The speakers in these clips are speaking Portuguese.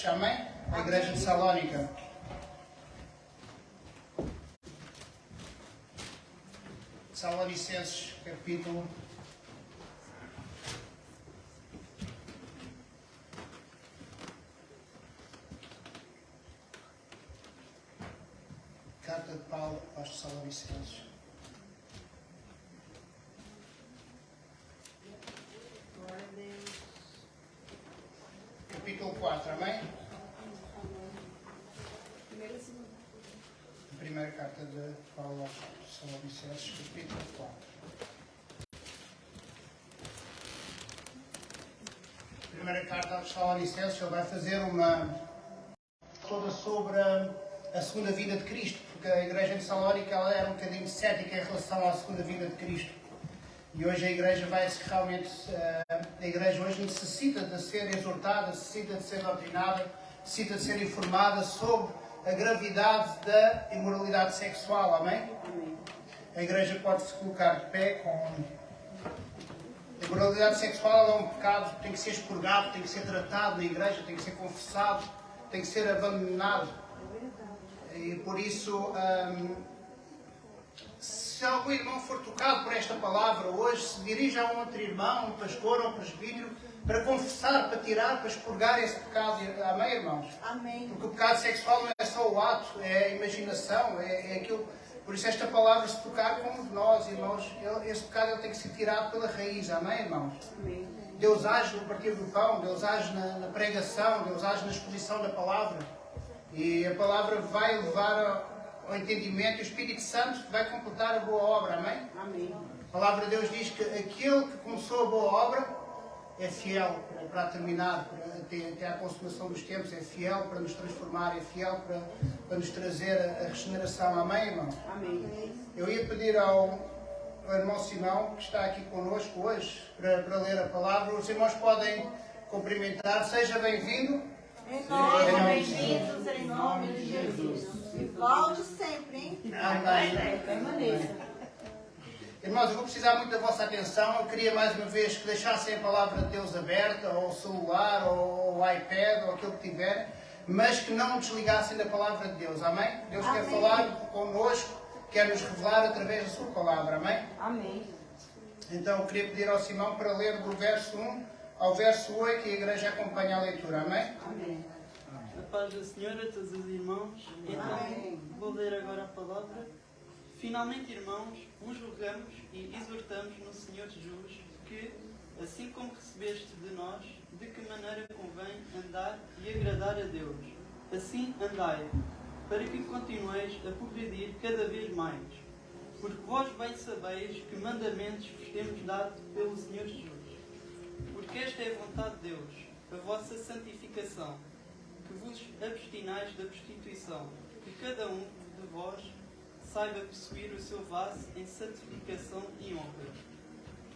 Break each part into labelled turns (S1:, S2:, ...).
S1: Salonicenses, amém? A igreja de Salónica. Salonicenses, capítulo 4. Carta de Paulo aos Salonicenses. Capítulo 4, amém? A primeira carta de Paulo aos Salonicenses, capítulo 4. A primeira carta aos Salonicenses, ele vai fazer uma toda sobre a segunda vinda de Cristo, porque a igreja de Salónica ela era um bocadinho cética em relação à segunda vinda de Cristo. E hoje a igreja realmente, a igreja hoje necessita de ser exortada, necessita de ser doutrinada, necessita de ser informada sobre a gravidade da imoralidade sexual, amém? Amém. A igreja pode-se colocar de pé com... A imoralidade sexual é um pecado que tem que ser expurgado, tem que ser tratado na igreja, tem que ser confessado, tem que ser abandonado. E por isso... se algum irmão for tocado por esta palavra hoje, se dirige a um outro irmão, um pastor ou um presbítero, para confessar, para tirar, para expurgar esse pecado. Amém, irmãos? Amém. Porque o pecado sexual não é só o ato, é a imaginação, é aquilo. Por isso esta palavra, se tocar com nós, irmãos, esse pecado ele tem que ser tirado pela raiz. Amém, irmãos? Amém. Deus age no partir do pão, Deus age na pregação, Deus age na exposição da palavra. E a palavra vai levar ao entendimento, e o Espírito Santo vai completar a boa obra, amém? Amém. A palavra de Deus diz que aquele que começou a boa obra é fiel para terminar, até à consumação dos tempos, é fiel para nos transformar, é fiel para nos trazer a regeneração, amém, irmão? Amém. Eu ia pedir ao irmão Simão, que está aqui connosco hoje, para ler a palavra. Os irmãos podem cumprimentar, seja bem-vindo.
S2: Sejam bem-vindos em nome de Jesus. E volte sempre, hein?
S1: Amém. Irmãos, eu vou precisar muito da vossa atenção. Eu queria mais uma vez que deixassem a palavra de Deus aberta, ou o celular, ou o iPad, ou aquilo que tiverem, mas que não desligassem da palavra de Deus. Amém? Deus quer falar connosco, quer nos revelar através da sua palavra. Amém? Amém. Então eu queria pedir ao Simão para ler do verso 1 ao verso 8 e a igreja acompanha a leitura. Amém? Amém.
S3: A paz do Senhor a todos os irmãos. Então, vou ler agora a palavra. Finalmente, irmãos, vos rogamos e exortamos no Senhor Jesus que, assim como recebeste de nós, de que maneira convém andar e agradar a Deus, assim andai, para que continueis a progredir cada vez mais. Porque vós bem sabeis que mandamentos vos temos dado pelo Senhor Jesus. Porque esta é a vontade de Deus, a vossa santificação, que vos abstinais da prostituição, que cada um de vós saiba possuir o seu vaso em santificação e honra,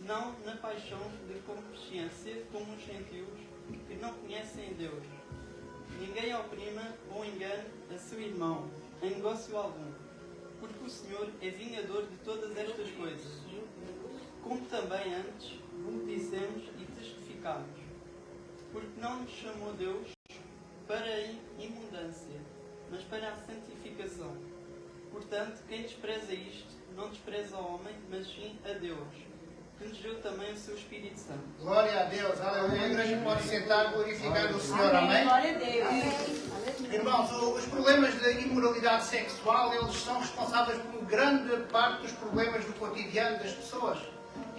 S3: não na paixão de consciência como os gentios que não conhecem Deus. Ninguém oprima ou engane a seu irmão em negócio algum, porque o Senhor é vingador de todas estas coisas, como também antes vos dissemos e testificamos, porque não nos chamou Deus para a imundância, mas para a santificação. Portanto, quem despreza isto, não despreza ao homem, mas sim a Deus, que nos deu também o seu Espírito Santo.
S1: Glória a Deus, aleluia. A igreja pode sentar glorificando o Senhor, amém?
S2: Glória a Deus. Amém.
S1: Irmãos, os problemas da imoralidade sexual, eles são responsáveis por grande parte dos problemas do cotidiano das pessoas.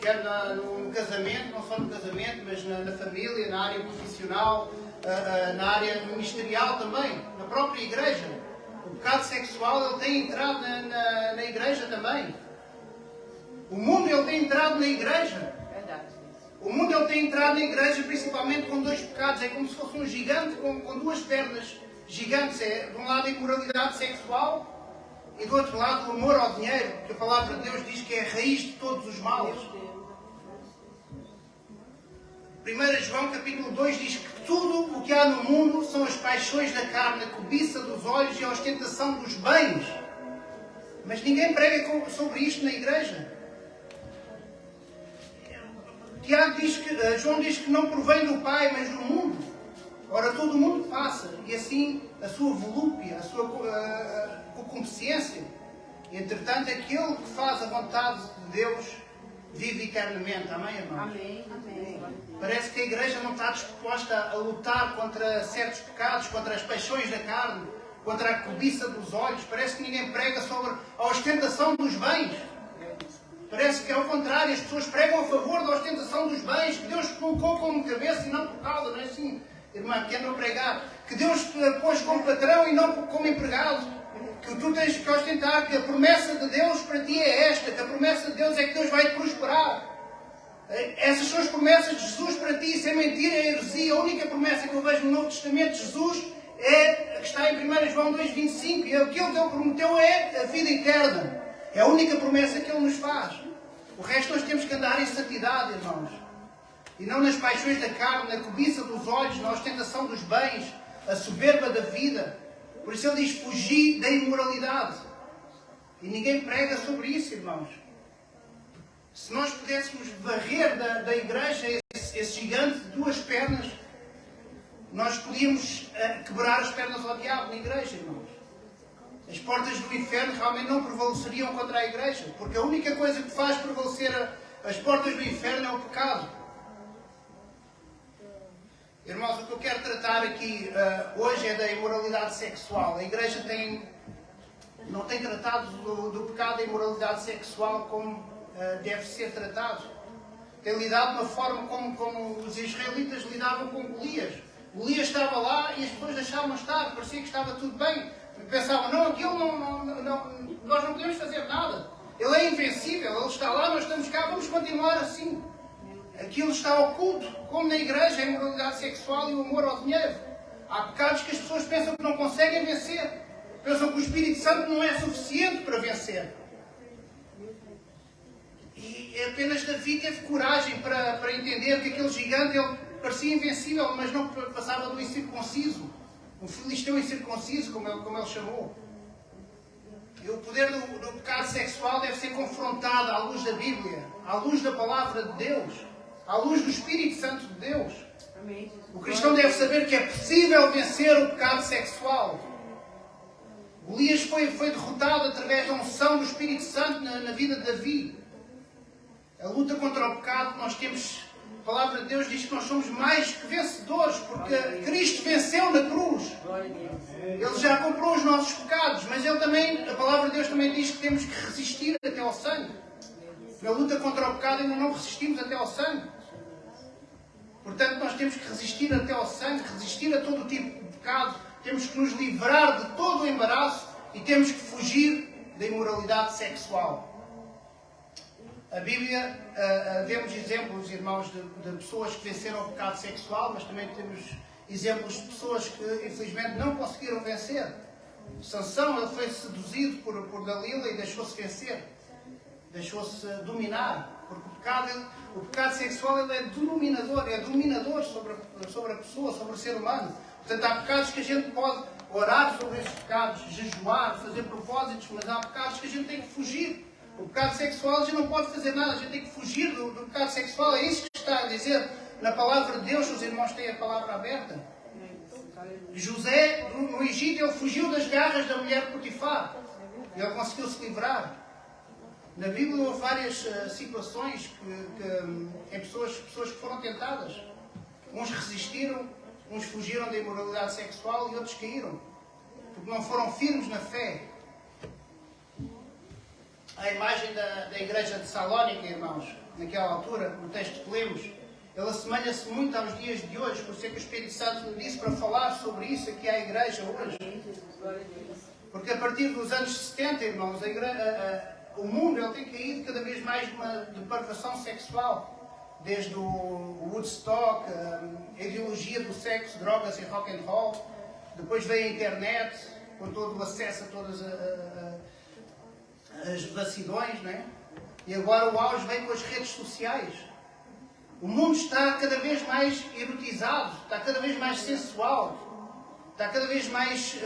S1: Quer no casamento, não só no casamento, mas na família, na área profissional, na área ministerial também, na própria igreja. O pecado sexual ele tem entrado na igreja também. O mundo ele tem entrado na igreja. O mundo ele tem entrado na igreja principalmente com dois pecados. É como se fosse um gigante com duas pernas gigantes. É, de um lado a imoralidade sexual e do outro lado o amor ao dinheiro, que a palavra de Deus diz que é a raiz de todos os males. 1 João capítulo 2 diz que tudo o que há no mundo são as paixões da carne, a cobiça dos olhos e a ostentação dos bens. Mas ninguém prega sobre isto na igreja. João diz que não provém do Pai, mas do mundo. Ora, todo o mundo passa assim a sua volúpia, a sua concupiscência. Entretanto, aquele que faz a vontade de Deus vive eternamente. Amém, irmãos?
S2: Amém. Amém.
S1: Parece que a igreja não está disposta a lutar contra certos pecados, contra as paixões da carne, contra a cobiça dos olhos. Parece que ninguém prega sobre a ostentação dos bens. Parece que é o contrário, as pessoas pregam a favor da ostentação dos bens, que Deus colocou como cabeça e não por causa, não é assim, irmã, que andam a pregar? Que Deus te pôs como patrão e não como empregado. Que tu tens que ostentar, que a promessa de Deus para ti é esta, que a promessa de Deus é que Deus vai te prosperar. Essas são as promessas de Jesus para ti, isso é mentira, é heresia. A única promessa que eu vejo no Novo Testamento de Jesus é a que está em 1 João 2,25, e aquilo que Ele prometeu é a vida eterna. É a única promessa que Ele nos faz. O resto nós temos que andar em santidade, irmãos. E não nas paixões da carne, na cobiça dos olhos, na ostentação dos bens, a soberba da vida. Por isso Ele diz, fugir da imoralidade. E ninguém prega sobre isso, irmãos. Se nós pudéssemos varrer da igreja esse gigante de duas pernas, nós podíamos quebrar as pernas ao diabo na igreja, irmãos. As portas do inferno realmente não prevaleceriam contra a igreja, porque a única coisa que faz prevalecer as portas do inferno é o pecado. Irmãos, o que eu quero tratar aqui hoje é da imoralidade sexual. A igreja não tem tratado do pecado da imoralidade sexual como deve ser tratado. Tem lidado de uma forma como os israelitas lidavam com Golias. Golias estava lá e as pessoas deixavam estar, parecia que estava tudo bem. Pensavam, não, aquilo nós não podemos fazer nada. Ele é invencível, ele está lá, nós estamos cá, vamos continuar assim. Aquilo está oculto, como na igreja, a imoralidade sexual e o amor ao dinheiro. Há pecados que as pessoas pensam que não conseguem vencer. Pensam que o Espírito Santo não é suficiente para vencer. E apenas Davi teve coragem para entender que aquele gigante ele parecia invencível, mas não passava do incircunciso. Um filisteu incircunciso, como ele chamou. E o poder do pecado sexual deve ser confrontado à luz da Bíblia, à luz da Palavra de Deus, à luz do Espírito Santo de Deus. O cristão deve saber que é possível vencer o pecado sexual. Golias foi derrotado através da unção do Espírito Santo na vida de Davi. A luta contra o pecado, nós temos... A palavra de Deus diz que nós somos mais que vencedores, porque Cristo venceu na cruz. Ele já comprou os nossos pecados, mas a palavra de Deus também diz que temos que resistir até ao sangue. Na luta contra o pecado ainda não resistimos até ao sangue. Portanto, nós temos que resistir até ao sangue, resistir a todo tipo de pecado. Temos que nos livrar de todo o embaraço e temos que fugir da imoralidade sexual. A Bíblia, vemos exemplos, irmãos, de pessoas que venceram o pecado sexual, mas também temos exemplos de pessoas que, infelizmente, não conseguiram vencer. Sansão, ele foi seduzido por Dalila e deixou-se vencer. Deixou-se dominar. Porque o pecado sexual ele é dominador sobre a pessoa, sobre o ser humano. Portanto, há pecados que a gente pode orar sobre esses pecados, jejuar, fazer propósitos, mas há pecados que a gente tem que fugir. O pecado sexual a gente não pode fazer nada, a gente tem que fugir do pecado sexual. É isso que está a dizer na palavra de Deus. Os irmãos têm a palavra aberta. José, no Egito, ele fugiu das garras da mulher de Potifar. Ele conseguiu se livrar. Na Bíblia houve várias situações em pessoas que foram tentadas. Uns resistiram, uns fugiram da imoralidade sexual e outros caíram. Porque não foram firmes na fé. A imagem da igreja de Salónica, irmãos, naquela altura, no texto que lemos, ele assemelha-se muito aos dias de hoje, por isso é que o Espírito Santo me disse para falar sobre isso aqui à igreja hoje. Porque a partir dos anos 70, irmãos, o mundo ele tem caído cada vez mais numa depravação sexual. Desde o Woodstock, a ideologia do sexo, drogas e rock and roll. Depois veio a internet, com todo o acesso a todas as vacilões, não é? E agora o auge vem com as redes sociais. O mundo está cada vez mais erotizado, está cada vez mais sensual, está cada vez mais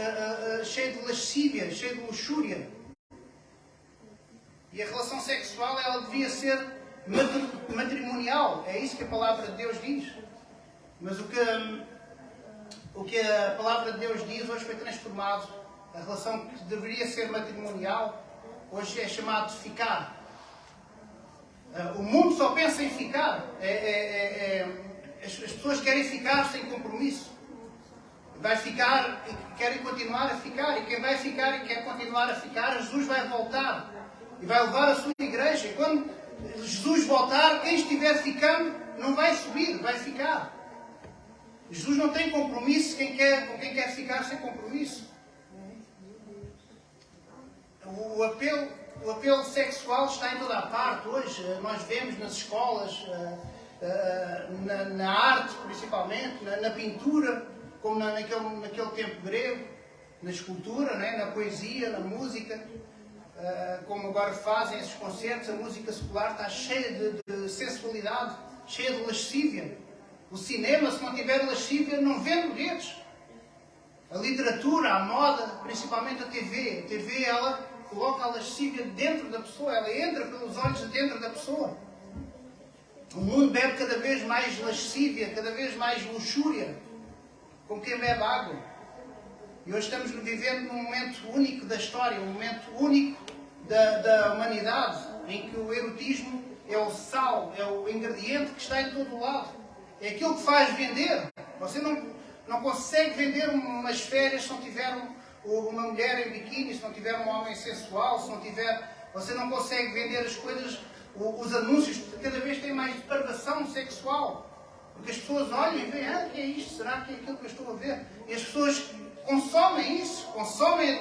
S1: cheio de lascívia, cheio de luxúria. E a relação sexual ela devia ser matrimonial, é isso que a palavra de Deus diz. Mas o que o que a palavra de Deus diz hoje foi transformado. A relação que deveria ser matrimonial, hoje é chamado de ficar. O mundo só pensa em ficar. As pessoas querem ficar sem compromisso. Vai ficar e querem continuar a ficar. E quem vai ficar e quer continuar a ficar, Jesus vai voltar. E vai levar a sua igreja. E quando Jesus voltar, quem estiver ficando não vai subir, vai ficar. Jesus não tem compromisso com quem quer ficar sem compromisso. O apelo sexual está em toda a parte. Hoje nós vemos nas escolas, na arte principalmente, na pintura, como naquele tempo grego, na escultura, na poesia, na música, como agora fazem esses concertos. A música secular está cheia de sensualidade, cheia de lascívia. O cinema, se não tiver lascívia, não vende bilhetes. A literatura, a moda, principalmente a TV. A TV, ela coloca a lascívia dentro da pessoa, ela entra pelos olhos de dentro da pessoa. O mundo bebe cada vez mais lascívia, cada vez mais luxúria, como quem bebe água. E hoje estamos vivendo num momento único da história, um momento único da humanidade, em que o erotismo é o sal, é o ingrediente que está em todo o lado. É aquilo que faz vender. Você não consegue vender umas férias se não tiver uma mulher em biquíni, se não tiver um homem sensual, se não tiver... Você não consegue vender as coisas, os anúncios, cada vez tem mais depravação sexual. Porque as pessoas olham e veem, que é isto? Será que é aquilo que eu estou a ver? E as pessoas consomem isso, consomem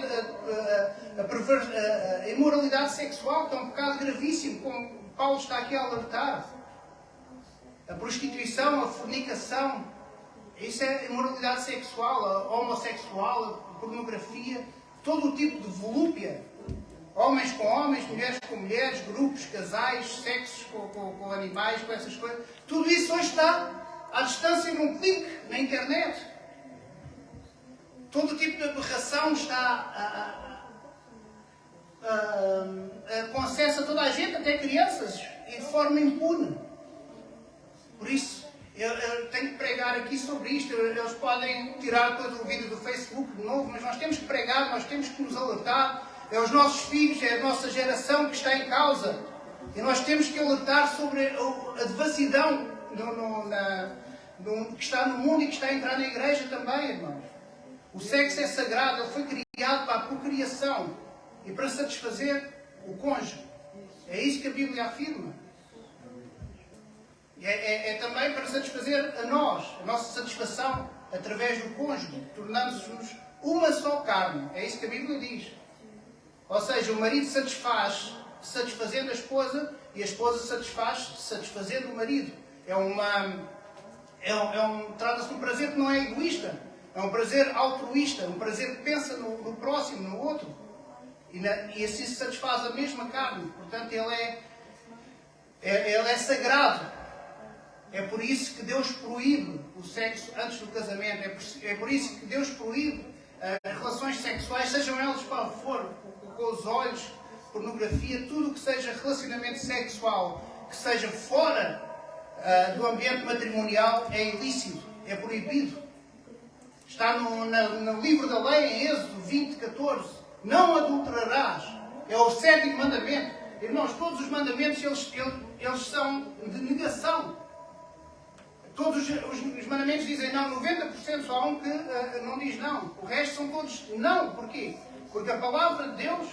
S1: a imoralidade sexual, que é um pecado gravíssimo, como Paulo está aqui a alertar. A prostituição, a fornicação, isso é imoralidade sexual, a homossexual, a pornografia, todo o tipo de volúpia. Homens com homens, mulheres com mulheres, grupos, casais, sexos com animais, com essas coisas. Tudo isso hoje está à distância de um clique na internet. Todo o tipo de aberração está com acesso a toda a gente, até crianças, e de forma impune. Por isso, eu tenho que pregar aqui sobre isto. Eles podem tirar depois o vídeo do Facebook de novo, mas nós temos que pregar, nós temos que nos alertar. É os nossos filhos, é a nossa geração que está em causa. E nós temos que alertar sobre a devassidão que está no mundo e que está a entrar na igreja também, irmãos. O sexo é sagrado, ele foi criado para a procriação e para satisfazer o cônjuge. É isso que a Bíblia afirma. É também para satisfazer a nossa satisfação através do cônjuge, tornando-nos uma só carne. É isso que a Bíblia diz. Ou seja, o marido satisfaz satisfazendo a esposa e a esposa satisfaz satisfazendo o marido. Trata-se de um prazer que não é egoísta, é um prazer altruísta, um prazer que pensa no próximo, no outro. E assim se satisfaz a mesma carne. Portanto, ele é sagrado. É por isso que Deus proíbe o sexo antes do casamento. É por isso que Deus proíbe as relações sexuais, sejam elas qual for, com os olhos, pornografia, tudo o que seja relacionamento sexual, que seja fora do ambiente matrimonial, é ilícito, é proibido. Está no livro da lei, em Êxodo 20:14. Não adulterarás. É o 7º mandamento. Irmãos, todos os mandamentos, eles são de negação. Todos os mandamentos dizem não, 90% só há um que não diz não. O resto são todos não. Porquê? Porque a palavra de Deus,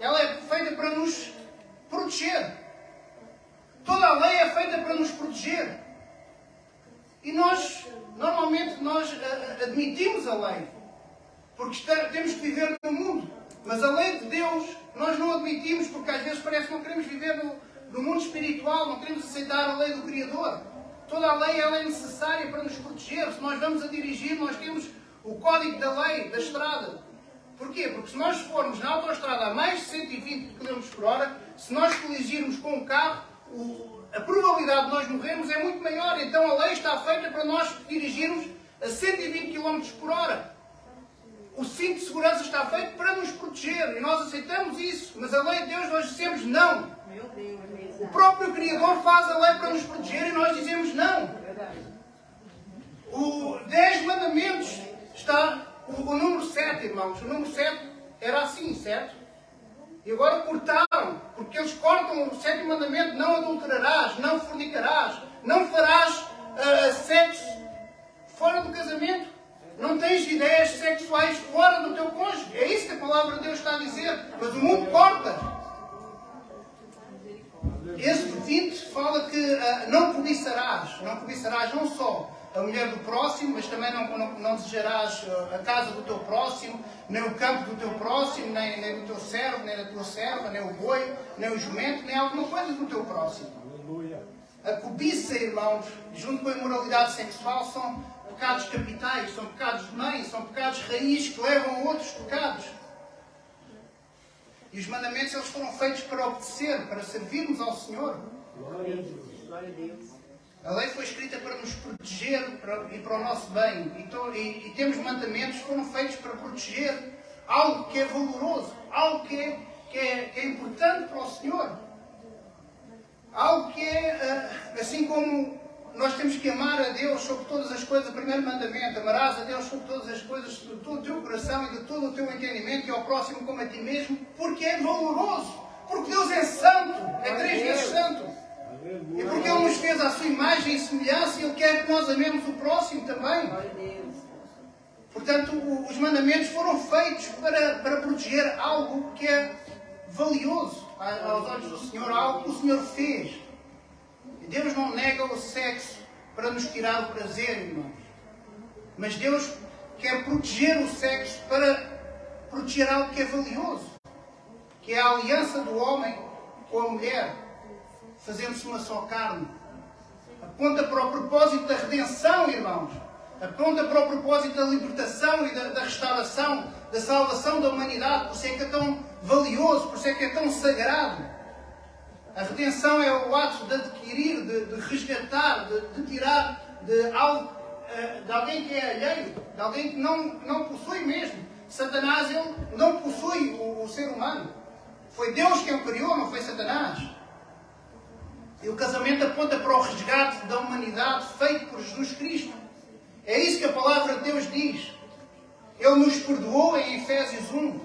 S1: ela é feita para nos proteger. Toda a lei é feita para nos proteger. E normalmente nós admitimos a lei. Porque temos que viver no mundo. Mas a lei de Deus, nós não admitimos, porque às vezes parece que não queremos viver no mundo espiritual, não queremos aceitar a lei do Criador. Toda a lei ela é necessária para nos proteger. Se nós vamos a dirigir, nós temos o código da lei, da estrada. Porquê? Porque se nós formos na autoestrada a mais de 120 km por hora, se nós coligirmos com um carro, a probabilidade de nós morrermos é muito maior. Então a lei está feita para nós dirigirmos a 120 km por hora. O cinto de segurança está feito para nos proteger. E nós aceitamos isso. Mas a lei de Deus, nós dizemos não. O próprio Criador faz a lei para nos proteger e nós dizemos não. Os 10 mandamentos está o número 7, irmãos. O número 7 era assim, certo? E agora cortaram, porque eles cortam o 7º mandamento: não adulterarás, não fornicarás, não farás sexo fora do casamento. Não tens ideias sexuais fora do teu cônjuge. É isso que a palavra de Deus está a dizer. Mas o mundo corta. Esse 20 fala que não cobiçarás. Não cobiçarás não só a mulher do próximo, mas também não desejarás a casa do teu próximo, nem o campo do teu próximo, nem do teu servo, nem da tua serva, nem o boi, nem o jumento, nem alguma coisa do teu próximo. A cobiça, irmãos, junto com a imoralidade sexual, são pecados capitais, são pecados de mãe, são pecados raiz que levam a outros pecados. E os mandamentos, eles foram feitos para obedecer, para servirmos ao Senhor.
S4: Glória a Deus. Glória a Deus.
S1: A lei foi escrita para nos proteger e para o nosso bem. E temos mandamentos que foram feitos para proteger algo que é valoroso, algo que é importante para o Senhor. Algo que é, assim como nós temos que amar a Deus sobre todas as coisas, o primeiro mandamento: amarás a Deus sobre todas as coisas, de todo o teu coração e de todo o teu entendimento, e ao próximo como a ti mesmo, porque é valoroso, porque Deus é santo, é 3 vezes santo. E porque Ele nos fez à sua imagem e semelhança, e Ele quer que nós amemos o próximo também. Portanto, os mandamentos foram feitos para proteger algo que é valioso aos olhos do Senhor, algo que o Senhor fez. E Deus não nega o sexo para nos tirar o prazer, irmãos. Mas Deus quer proteger o sexo para proteger algo que é valioso, que é a aliança do homem com a mulher, fazendo-se uma só carne. Aponta para o propósito da redenção, irmãos. Aponta para o propósito da libertação e da restauração, da salvação da humanidade. Por isso é que é tão valioso, por isso é que é tão sagrado. A redenção é o ato de adquirir, de resgatar, de tirar de algo, de alguém que é alheio, de alguém que não possui mesmo. Satanás, ele não possui o ser humano. Foi Deus quem o criou, não foi Satanás. E o casamento aponta para o resgate da humanidade feito por Jesus Cristo. É isso que a palavra de Deus diz. Ele nos perdoou em Efésios 1.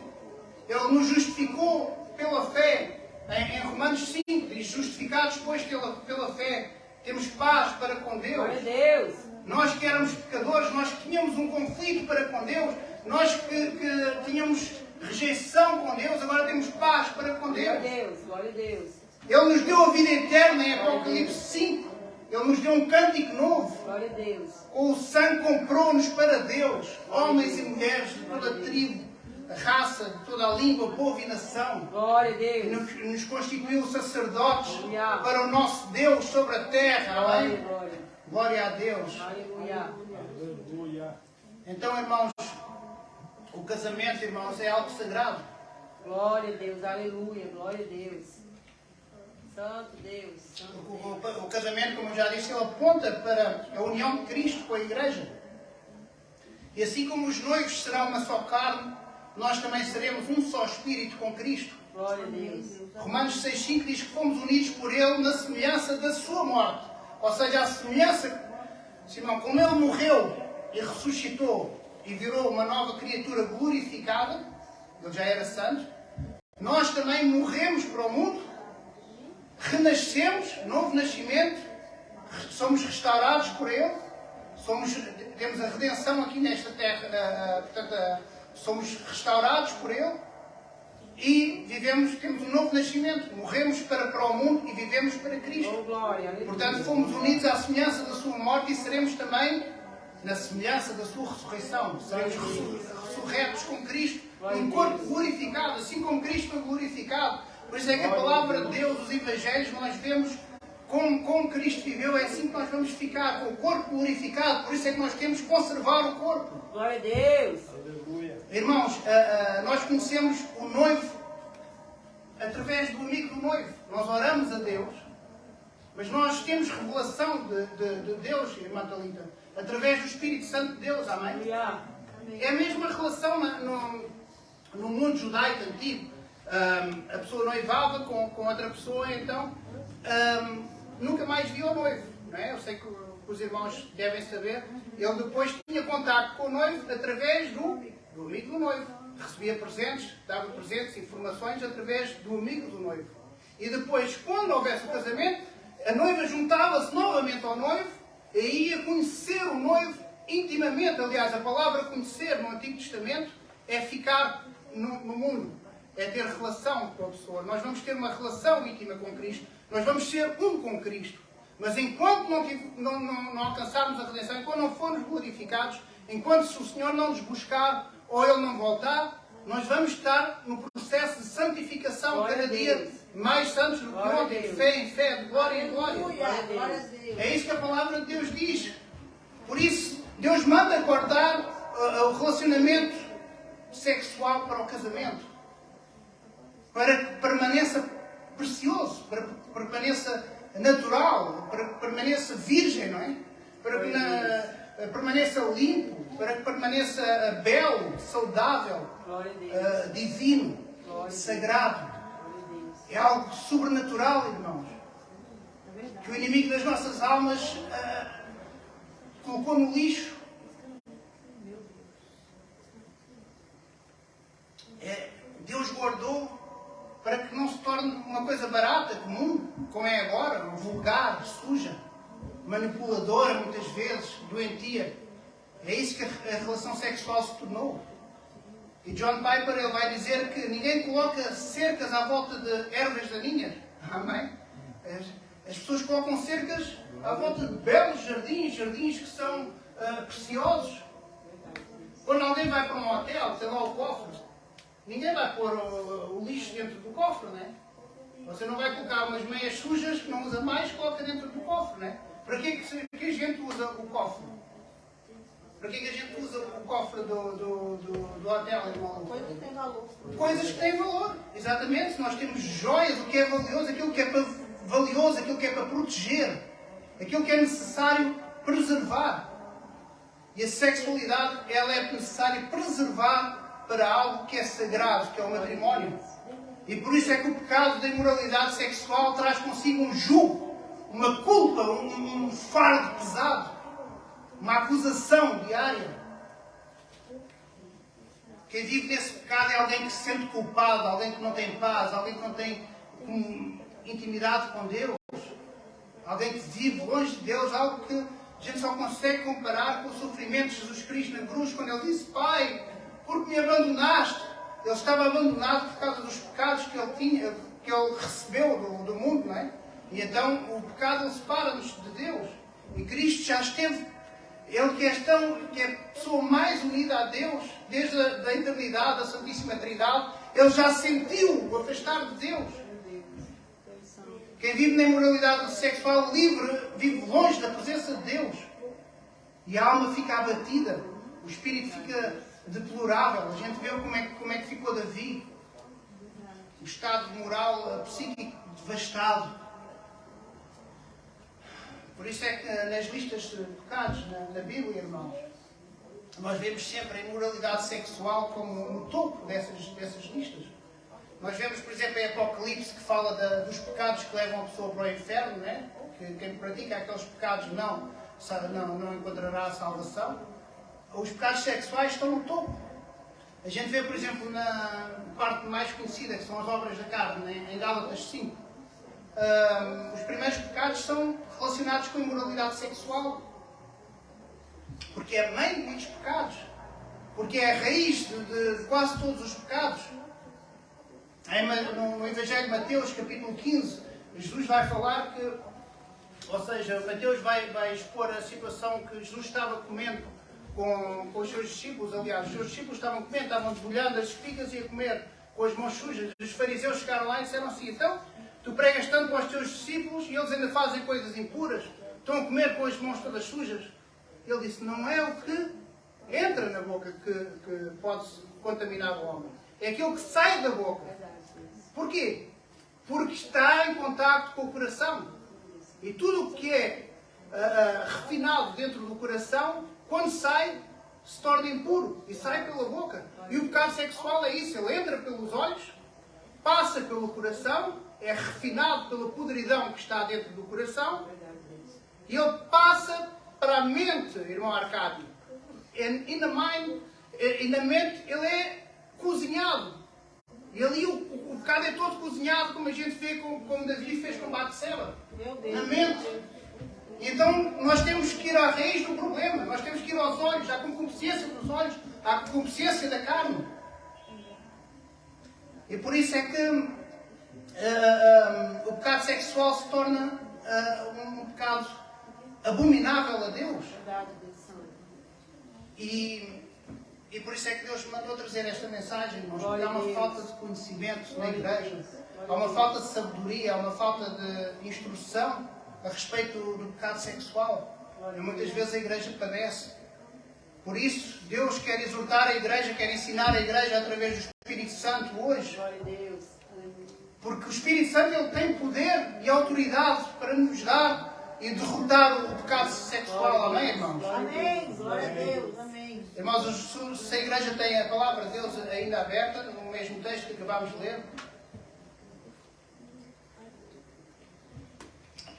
S1: Ele nos justificou pela fé. Em Romanos 5 diz: justificados, pois, pela fé, temos paz para com Deus.
S4: Glória a Deus.
S1: Nós que éramos pecadores, nós que tínhamos um conflito para com Deus, nós que tínhamos rejeição com Deus, agora temos paz para com Deus.
S4: Glória a Deus. Glória a Deus.
S1: Ele nos deu a vida eterna em Apocalipse 5. Ele nos deu um cântico novo.
S4: Glória a Deus.
S1: O sangue comprou-nos para Deus, homens e mulheres de toda a tribo, a raça, de toda a língua, povo e nação.
S4: Glória a
S1: E
S4: Deus.
S1: nos constituiu sacerdotes
S4: Aleluia.
S1: para o nosso Deus sobre a terra.
S4: Glória,
S1: Amém?
S4: glória.
S1: Glória a Deus.
S4: Aleluia.
S1: Então, irmãos, o casamento, irmãos, é algo sagrado.
S4: Glória a Deus. Aleluia. Glória a Deus. Santo Deus. Santo Deus.
S1: O casamento, como eu já disse, ele aponta para a união de Cristo com a Igreja. E assim como os noivos serão uma só carne, nós também seremos um só Espírito com Cristo.
S4: Glória a Deus.
S1: Romanos 6,5 diz que fomos unidos por Ele na semelhança da sua morte. Ou seja, a semelhança, Simão, como Ele morreu e ressuscitou e virou uma nova criatura glorificada, Ele já era santo, nós também morremos para o mundo, renascemos, novo nascimento, somos restaurados por Ele, temos a redenção aqui nesta terra, portanto, somos restaurados por Ele e temos um novo nascimento, morremos para o mundo e vivemos para Cristo.
S4: Oh, glória. Aleluia.
S1: Portanto, fomos unidos à semelhança da sua morte e seremos também na semelhança da sua ressurreição. Seremos ressurretos com Cristo, num corpo glorificado, assim como Cristo foi glorificado. Por isso é que a palavra de Deus, os Evangelhos, nós vemos como Cristo viveu, é assim que nós vamos ficar, com o corpo glorificado. Por isso é que nós temos que conservar o corpo.
S4: Glória a Deus.
S1: Irmãos, nós conhecemos o noivo através do amigo do noivo. Nós oramos a Deus, mas nós temos revelação de Deus, irmã Talita, através do Espírito Santo de Deus. Amém?
S4: Aleluia.
S1: É a mesma relação no mundo judaico antigo. A pessoa noivava com outra pessoa, então nunca mais viu o noivo. Não é? Eu sei que os irmãos devem saber, ele depois tinha contato com o noivo através do amigo do noivo. Recebia presentes, dava presentes, informações através do amigo do noivo. E depois, quando houvesse o casamento, a noiva juntava-se novamente ao noivo e ia conhecer o noivo intimamente. Aliás, a palavra conhecer no Antigo Testamento é ficar no mundo, é ter relação com a pessoa. Nós vamos ter uma relação íntima com Cristo, nós vamos ser um com Cristo. Mas enquanto não alcançarmos a redenção, enquanto não formos glorificados, enquanto se o Senhor não nos buscar ou Ele não voltar, nós vamos estar no processo de santificação cada dia mais santos do que ontem, de fé em fé, de glória em glória. É isso que a palavra de Deus diz. Por isso, Deus manda cortar o relacionamento sexual para o casamento, para que permaneça precioso, para que permaneça natural, para que permaneça virgem, não é? Para que permaneça limpo, para que permaneça belo, saudável, divino, sagrado. É algo sobrenatural, irmãos, que o inimigo das nossas almas colocou no lixo. Deus guardou para que não se torne uma coisa barata, comum, como é agora, vulgar, suja, manipuladora muitas vezes, doentia. É isso que a relação sexual se tornou. E John Piper ele vai dizer que ninguém coloca cercas à volta de ervas daninhas. Amém? As pessoas colocam cercas à volta de belos jardins que são preciosos. Quando alguém vai para um hotel, tem lá o cofre. Ninguém vai pôr o lixo dentro do cofre, não é? Você não vai colocar umas meias sujas que não usa mais, coloca dentro do cofre, não é? Para que a gente usa o cofre? Para que a gente usa o cofre do hotel, irmão?
S2: Coisas que têm valor.
S1: Coisas que têm valor, exatamente. Se nós temos joias, o que é valioso, aquilo que é valioso, aquilo que é para proteger, aquilo que é necessário preservar. E a sexualidade, ela é necessária preservar para algo que é sagrado, que é o matrimónio. E por isso é que o pecado da imoralidade sexual traz consigo um jugo, uma culpa, um fardo pesado, uma acusação diária. Quem vive nesse pecado é alguém que se sente culpado, alguém que não tem paz, alguém que não tem intimidade com Deus, alguém que vive longe de Deus, algo que a gente só consegue comparar com o sofrimento de Jesus Cristo na cruz, quando Ele disse: Pai, porque me abandonaste? Ele estava abandonado por causa dos pecados que ele tinha, que ele recebeu do mundo, não é? E então o pecado ele separa-nos de Deus. E Cristo já esteve, Ele que é a pessoa mais unida a Deus, desde a eternidade, a Santíssima Trindade, Ele já sentiu o afastar de Deus. Quem vive na imoralidade sexual livre, vive longe da presença de Deus. E a alma fica abatida, o espírito fica deplorável. A gente vê como é que ficou Davi. O estado moral, psíquico, devastado. Por isso é que nas listas de pecados na Bíblia, irmãos, nós vemos sempre a imoralidade sexual como no topo dessas listas. Nós vemos, por exemplo, em Apocalipse que fala dos pecados que levam a pessoa para o inferno, né? Que quem pratica aqueles pecados não encontrará salvação. Os pecados sexuais estão no topo. A gente vê, por exemplo, na parte mais conhecida, que são as obras da carne, né? Em Gálatas 5. Os primeiros pecados são relacionados com a imoralidade sexual. Porque é a mãe de muitos pecados. Porque é a raiz de quase todos os pecados. No Evangelho de Mateus, capítulo 15, Jesus vai falar que, ou seja, Mateus vai expor a situação que Jesus estava comendo com os seus discípulos. Aliás, os seus discípulos estavam comendo, estavam debulhando as espigas e a comer com as mãos sujas. Os fariseus chegaram lá e disseram assim: então, tu pregas tanto para os teus discípulos e eles ainda fazem coisas impuras? Estão a comer com as mãos todas sujas? Ele disse: não é o que entra na boca que pode contaminar o homem. É aquilo que sai da boca. Porquê? Porque está em contacto com o coração. E tudo o que é refinado dentro do coração, quando sai, se torna impuro e sai pela boca. E o pecado sexual é isso. Ele entra pelos olhos, passa pelo coração, é refinado pela podridão que está dentro do coração, e ele passa para a mente, irmão Arcádio. In the mente, ele é cozinhado. E ali o pecado é todo cozinhado, como a gente vê, como Davi fez com Batseba. Na mente. Então nós temos que ir à raiz do problema. Nós temos que ir aos olhos, à concupiscência dos olhos, à concupiscência da carne. E por isso é que o pecado sexual se torna um pecado abominável a Deus. E por isso é que Deus me mandou trazer esta mensagem, irmãos, porque há uma falta de conhecimento na igreja, há uma falta de sabedoria, há uma falta de instrução a respeito do pecado sexual. E muitas vezes a igreja padece. Por isso, Deus quer exortar a igreja, quer ensinar a igreja através do Espírito Santo hoje. Porque o Espírito Santo ele tem poder e autoridade para nos dar e derrotar o pecado sexual. Amém, irmãos?
S2: Amém. Glória a Deus. Amém.
S1: Irmãos, se a igreja tem a palavra de Deus ainda aberta, no mesmo texto que acabámos de ler,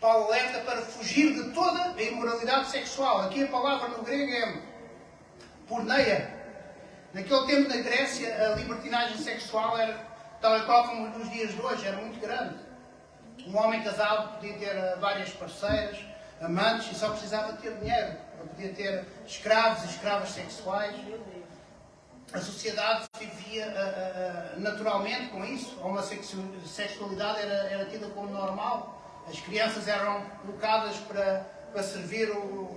S1: Paulo alerta para fugir de toda a imoralidade sexual. Aqui a palavra no grego é porneia. Naquele tempo na Grécia, a libertinagem sexual era, tal e qual como nos dias de hoje, era muito grande. Um homem casado podia ter várias parceiras, amantes, e só precisava ter dinheiro. Ele podia ter escravos e escravas sexuais. A sociedade vivia naturalmente com isso. A homossexualidade era tida como normal. As crianças eram colocadas para servir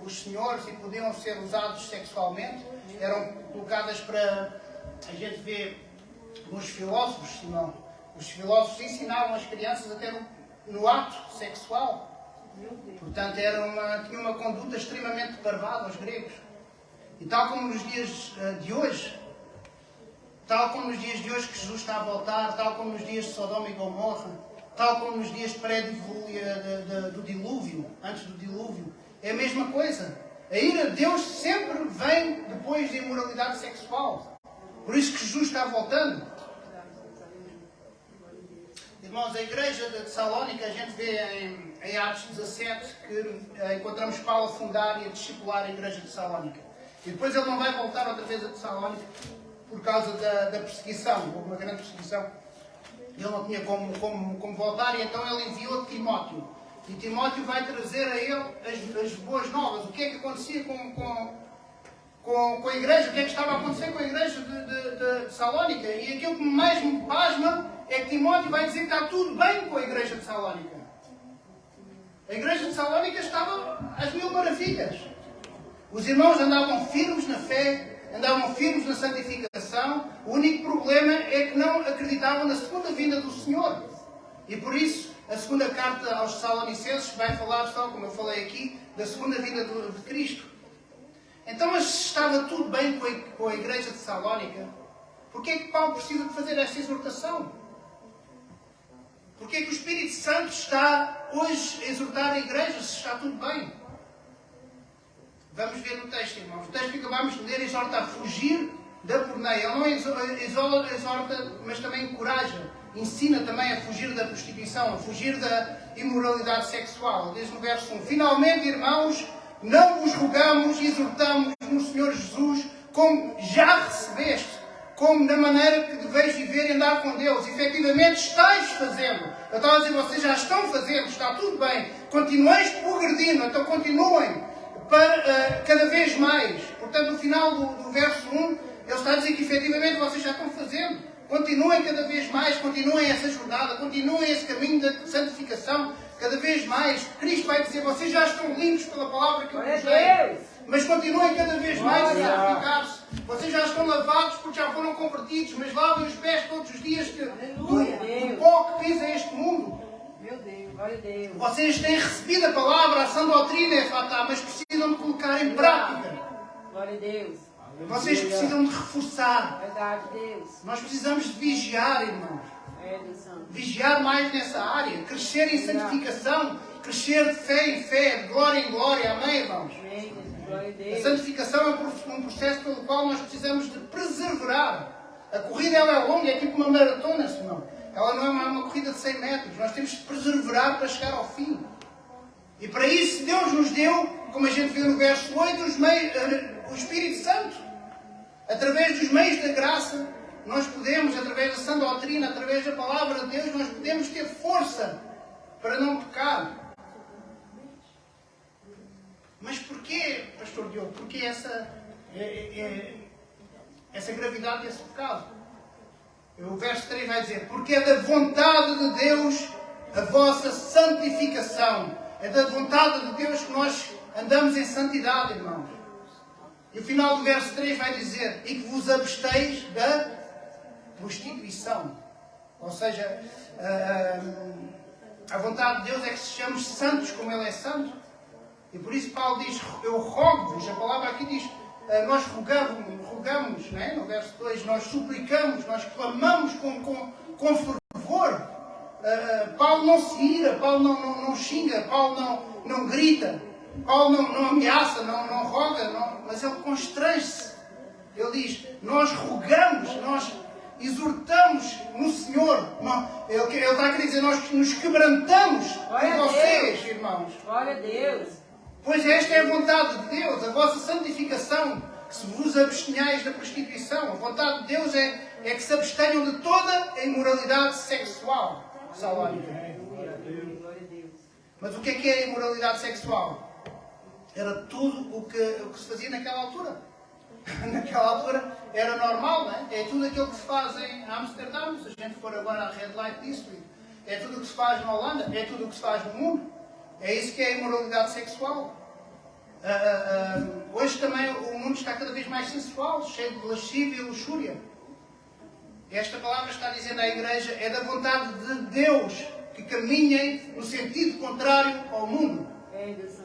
S1: os senhores e podiam ser usados sexualmente. Eram colocadas para... A gente vê nos filósofos, Simão. Os filósofos ensinavam as crianças até no ato sexual. Portanto, tinha uma conduta extremamente depravada aos gregos. E tal como nos dias de hoje, que Jesus está a voltar, tal como nos dias de Sodoma e Gomorra, tal como nos dias do dilúvio, antes do dilúvio, é a mesma coisa. A ira de Deus sempre vem depois da imoralidade sexual. Por isso que Jesus está voltando. Irmãos, a igreja de Tessalónica, a gente vê em Atos 17 que encontramos Paulo a fundar e a discipular a igreja de Tessalónica. E depois ele não vai voltar outra vez a Tessalónica por causa da perseguição. Houve uma grande perseguição. Ele não tinha como voltar, e então ele enviou Timóteo. E Timóteo vai trazer a ele as boas novas. O que é que acontecia com a igreja? O que é que estava a acontecer com a igreja de Tessalónica? E aquilo que mais me pasma é que Timóteo vai dizer que está tudo bem com a igreja de Tessalónica. A igreja de Tessalónica estava às mil maravilhas. Os irmãos andavam firmes na fé, andavam firmes na santificação. O único problema é que não acreditavam na segunda vinda do Senhor. E por isso, a segunda carta aos Tessalonicenses vai falar só, como eu falei aqui, da segunda vinda de Cristo. Então, mas se estava tudo bem com a igreja de Tessalónica, porquê é que Paulo precisa de fazer esta exortação? Porquê é que o Espírito Santo está hoje a exortar a igreja se está tudo bem? Vamos ver no texto, irmãos. O texto que acabámos de ler exorta a fugir da porneia. Ele não exorta, mas também encoraja. Ensina também a fugir da prostituição, a fugir da imoralidade sexual. Diz no verso 1: Finalmente, irmãos, não vos rogamos e exortamos no Senhor Jesus, como já recebeste, como na maneira que deveis viver e andar com Deus. Efetivamente estáis fazendo. Eu estava a dizer, vocês já estão fazendo, está tudo bem. Continueis progredindo, então continuem para cada vez mais. Portanto, no final do verso 1, ele está a dizer que efetivamente vocês já estão fazendo. Continuem cada vez mais, continuem essa jornada, continuem esse caminho da santificação cada vez mais. Cristo vai dizer, vocês já estão limpos pela palavra que eu vos dei. Mas continuem cada vez mais a santificar-se. Vocês já estão lavados porque já foram convertidos, mas lavem os pés todos os dias do pó que pisa este mundo.
S4: Meu Deus, glória a Deus.
S1: Vocês têm recebido a palavra, a sã doutrina, mas precisam de colocar em prática.
S4: Glória a Deus.
S1: Vocês precisam de reforçar.
S4: Verdade, Deus.
S1: Nós precisamos de vigiar, irmãos.
S4: É, Deus Santo.
S1: Vigiar mais nessa área. Crescer em santificação. Crescer de fé em fé, de glória em glória. Amém, irmãos?
S4: Amém, glória a Deus.
S1: A santificação é um processo pelo qual nós precisamos de perseverar. A corrida ela é longa, é tipo uma maratona, senão. Ela não é uma corrida de 100 metros. Nós temos de perseverar para chegar ao fim. E para isso Deus nos deu como a gente viu no verso 8, o Espírito Santo. Através dos meios da graça, nós podemos, através da sã doutrina, através da palavra de Deus, nós podemos ter força para não pecar. Mas porquê, Pastor Diogo? Porquê essa gravidade desse pecado? O verso 3 vai dizer: porque é da vontade de Deus a vossa santificação. É da vontade de Deus que nós andamos em santidade, irmãos. E o final do verso 3 vai dizer: e que vos absteis da prostituição. Ou seja, a vontade de Deus é que sejamos santos como Ele é santo. E por isso Paulo diz: eu rogo-vos. A palavra aqui diz: nós rogamos, né? No verso 2, nós suplicamos, nós clamamos com fervor. Paulo não se ira, Paulo não xinga, Paulo não grita, Paulo não ameaça, não roga, mas ele constrange-se. Ele diz: nós rogamos, nós exortamos no Senhor. Ele está a querer dizer: nós nos quebrantamos em vocês, irmãos.
S4: Glória a Deus.
S1: Pois esta é a vontade de Deus, a vossa santificação, que se vos abstenhais da prostituição. A vontade de Deus é que se abstenham de toda a imoralidade sexual. Salónica. Mas o que é a imoralidade sexual? Era tudo o que se fazia naquela altura. Naquela altura era normal, não é? É tudo aquilo que se faz em Amsterdã, se a gente for agora à Red Light District. É tudo o que se faz na Holanda, é tudo o que se faz no mundo. É isso que é a imoralidade sexual. Hoje também o mundo está cada vez mais sensual, cheio de lascívia e luxúria. Esta palavra está dizendo à Igreja: é da vontade de Deus que caminhem no sentido contrário ao mundo.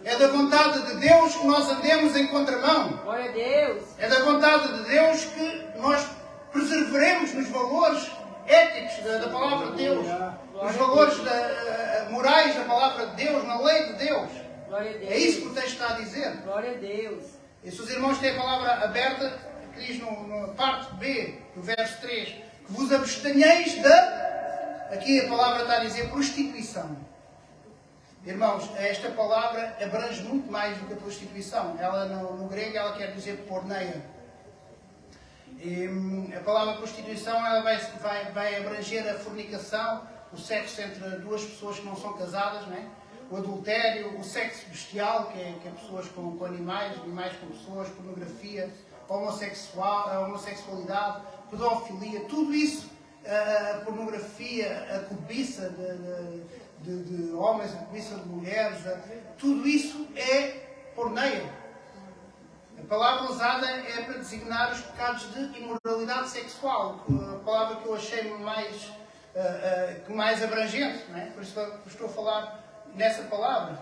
S1: É da vontade de Deus que nós andemos em contramão.
S4: Glória a Deus.
S1: É da vontade de Deus que nós preservaremos nos valores éticos da palavra de Deus, nos valores morais da palavra de Deus, na lei de Deus.
S4: Glória a Deus.
S1: É isso que o texto está a dizer.
S4: Glória a Deus.
S1: E se os irmãos têm a palavra aberta, que diz na parte B do verso 3, que vos abstenheis da... Aqui a palavra está a dizer prostituição. Irmãos, esta palavra abrange muito mais do que a prostituição. Ela, no grego, ela quer dizer porneia. E a palavra prostituição ela vai abranger a fornicação, o sexo entre duas pessoas que não são casadas, né? O adultério, o sexo bestial, que é pessoas com animais, animais com pessoas, pornografia, a homossexualidade, pedofilia, tudo isso, a pornografia, a cobiça de homens, a cobiça de mulheres, tudo isso é porneia. A palavra usada é para designar os pecados de imoralidade sexual, a palavra que eu achei mais abrangente, não é? Por isso que estou a falar nessa palavra.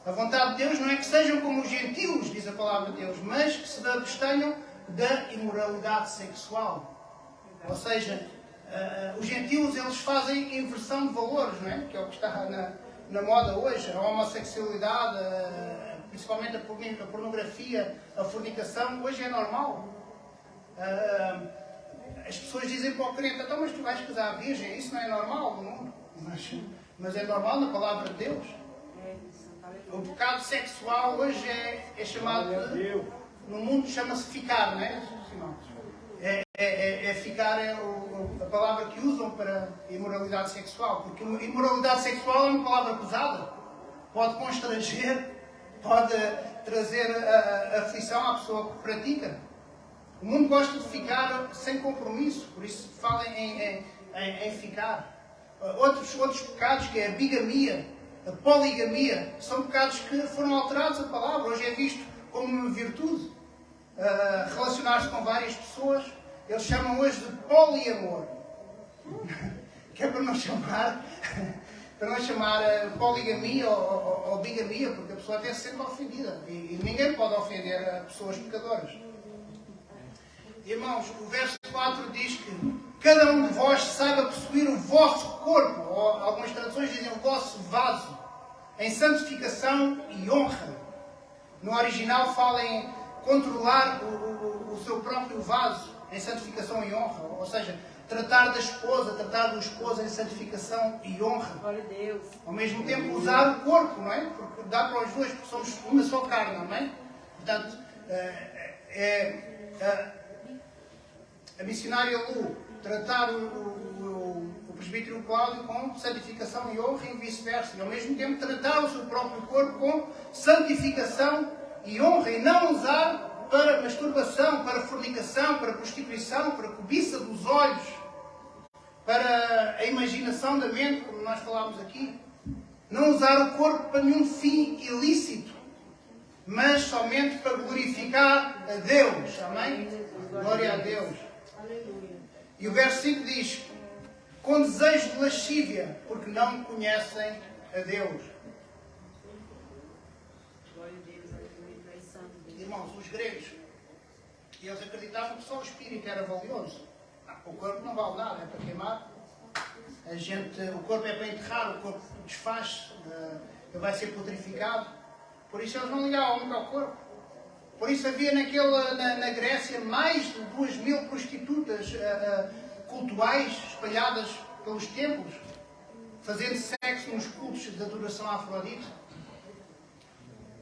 S1: A vontade de Deus não é que sejam como os gentios, diz a palavra de Deus, mas que se abstenham da imoralidade sexual. Ou seja, os gentios eles fazem inversão de valores, não é? Que é o que está na moda hoje, a homossexualidade, principalmente a pornografia, a fornicação, hoje é normal. As pessoas dizem para o crente: então, mas tu vais casar virgem, isso não é normal no mundo. Mas é normal na palavra de Deus. O pecado sexual hoje é chamado de, no mundo chama-se ficar, não é? Ficar é a palavra que usam para imoralidade sexual, porque imoralidade sexual é uma palavra pesada, pode constranger, pode trazer aflição à pessoa que pratica. O mundo gosta de ficar sem compromisso, por isso fala em ficar. Outros pecados, que é a bigamia, a poligamia, são pecados que foram alterados a palavra. Hoje é visto como uma virtude. Relacionar-se com várias pessoas, eles chamam hoje de poliamor. Que é para não chamar poligamia ou bigamia, porque a pessoa até se sente ofendida. E ninguém pode ofender pessoas pecadoras. Irmãos, o verso 4 diz que cada um de vós saiba possuir o vosso corpo, ou algumas traduções dizem o vosso vaso, em santificação e honra. No original fala em controlar o seu próprio vaso em santificação e honra. Ou seja, tratar da esposa, tratar do esposo em santificação e honra.
S4: Glória a Deus.
S1: Ao mesmo tempo usar o corpo, não é? Porque dá para os dois, porque somos uma só carne, não é? Portanto, a missionária Lu tratar o presbítero Cláudio com santificação e honra e vice-versa. E ao mesmo tempo tratar o seu próprio corpo com santificação e honra. E não usar para masturbação, para fornicação, para prostituição, para cobiça dos olhos, para a imaginação da mente, como nós falámos aqui. Não usar o corpo para nenhum fim ilícito, mas somente para glorificar a Deus. Amém? Glória a Deus. E o verso 5 diz: com desejo de lascívia, porque não conhecem a Deus. Irmãos, os gregos, eles acreditavam que só o espírito era valioso. O corpo não vale nada, é para queimar. O corpo é para enterrar, o corpo desfaz, ele vai ser putrificado. Por isso eles não ligavam muito ao corpo. Por isso havia na Grécia mais de 2.000 prostitutas cultuais espalhadas pelos templos, fazendo sexo nos cultos de adoração à Afrodite.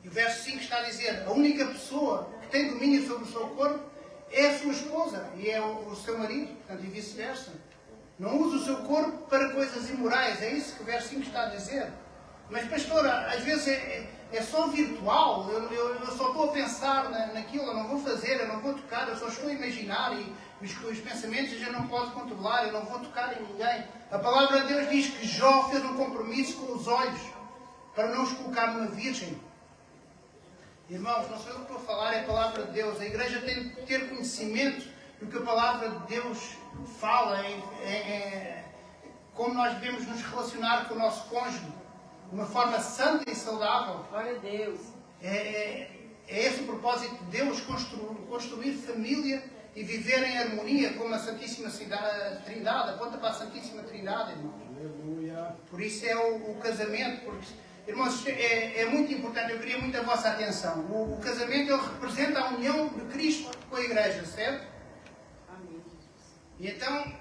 S1: E o verso 5 está a dizer: a única pessoa que tem domínio sobre o seu corpo é a sua esposa e é o seu marido, portanto, e vice-versa. Não usa o seu corpo para coisas imorais, é isso que o verso 5 está a dizer. Mas, pastora, às vezes é só virtual, eu só estou a pensar naquilo, eu não vou fazer, eu não vou tocar, eu só estou a imaginar e os pensamentos eu já não posso controlar, eu não vou tocar em ninguém. A palavra de Deus diz que Jó fez um compromisso com os olhos para não os colocar numa virgem. Irmãos, não sou eu que estou a falar, é a palavra de Deus. A igreja tem que ter conhecimento do que a palavra de Deus fala, como nós devemos nos relacionar com o nosso cônjuge de uma forma santa e saudável.
S4: Glória a Deus.
S1: É esse o propósito de Deus, construir família e viver em harmonia com a Santíssima Trindade. Aponta para a Santíssima Trindade, irmãos. Aleluia. Por isso é o casamento, porque, irmãos, é muito importante, eu queria muito a vossa atenção. O casamento, ele representa a união de Cristo com a igreja, certo?
S4: Amém.
S1: E então,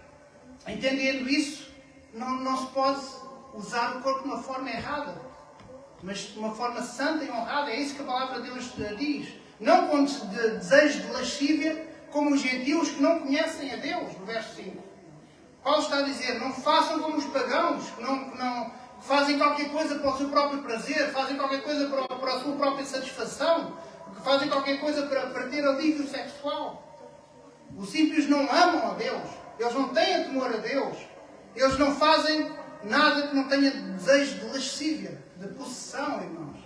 S1: entendendo isso, não se pode usar o corpo de uma forma errada, mas de uma forma santa e honrada. É isso que a palavra de Deus diz. Não com desejo de lascívia, como os gentios que não conhecem a Deus, no verso 5. Paulo está a dizer: não façam como os pagãos, que fazem qualquer coisa para o seu próprio prazer, fazem qualquer coisa para a sua própria satisfação, que fazem qualquer coisa para ter alívio sexual. Os ímpios não amam a Deus, eles não têm temor a Deus, eles não fazem nada que não tenha desejo de lascívia, de possessão, irmãos.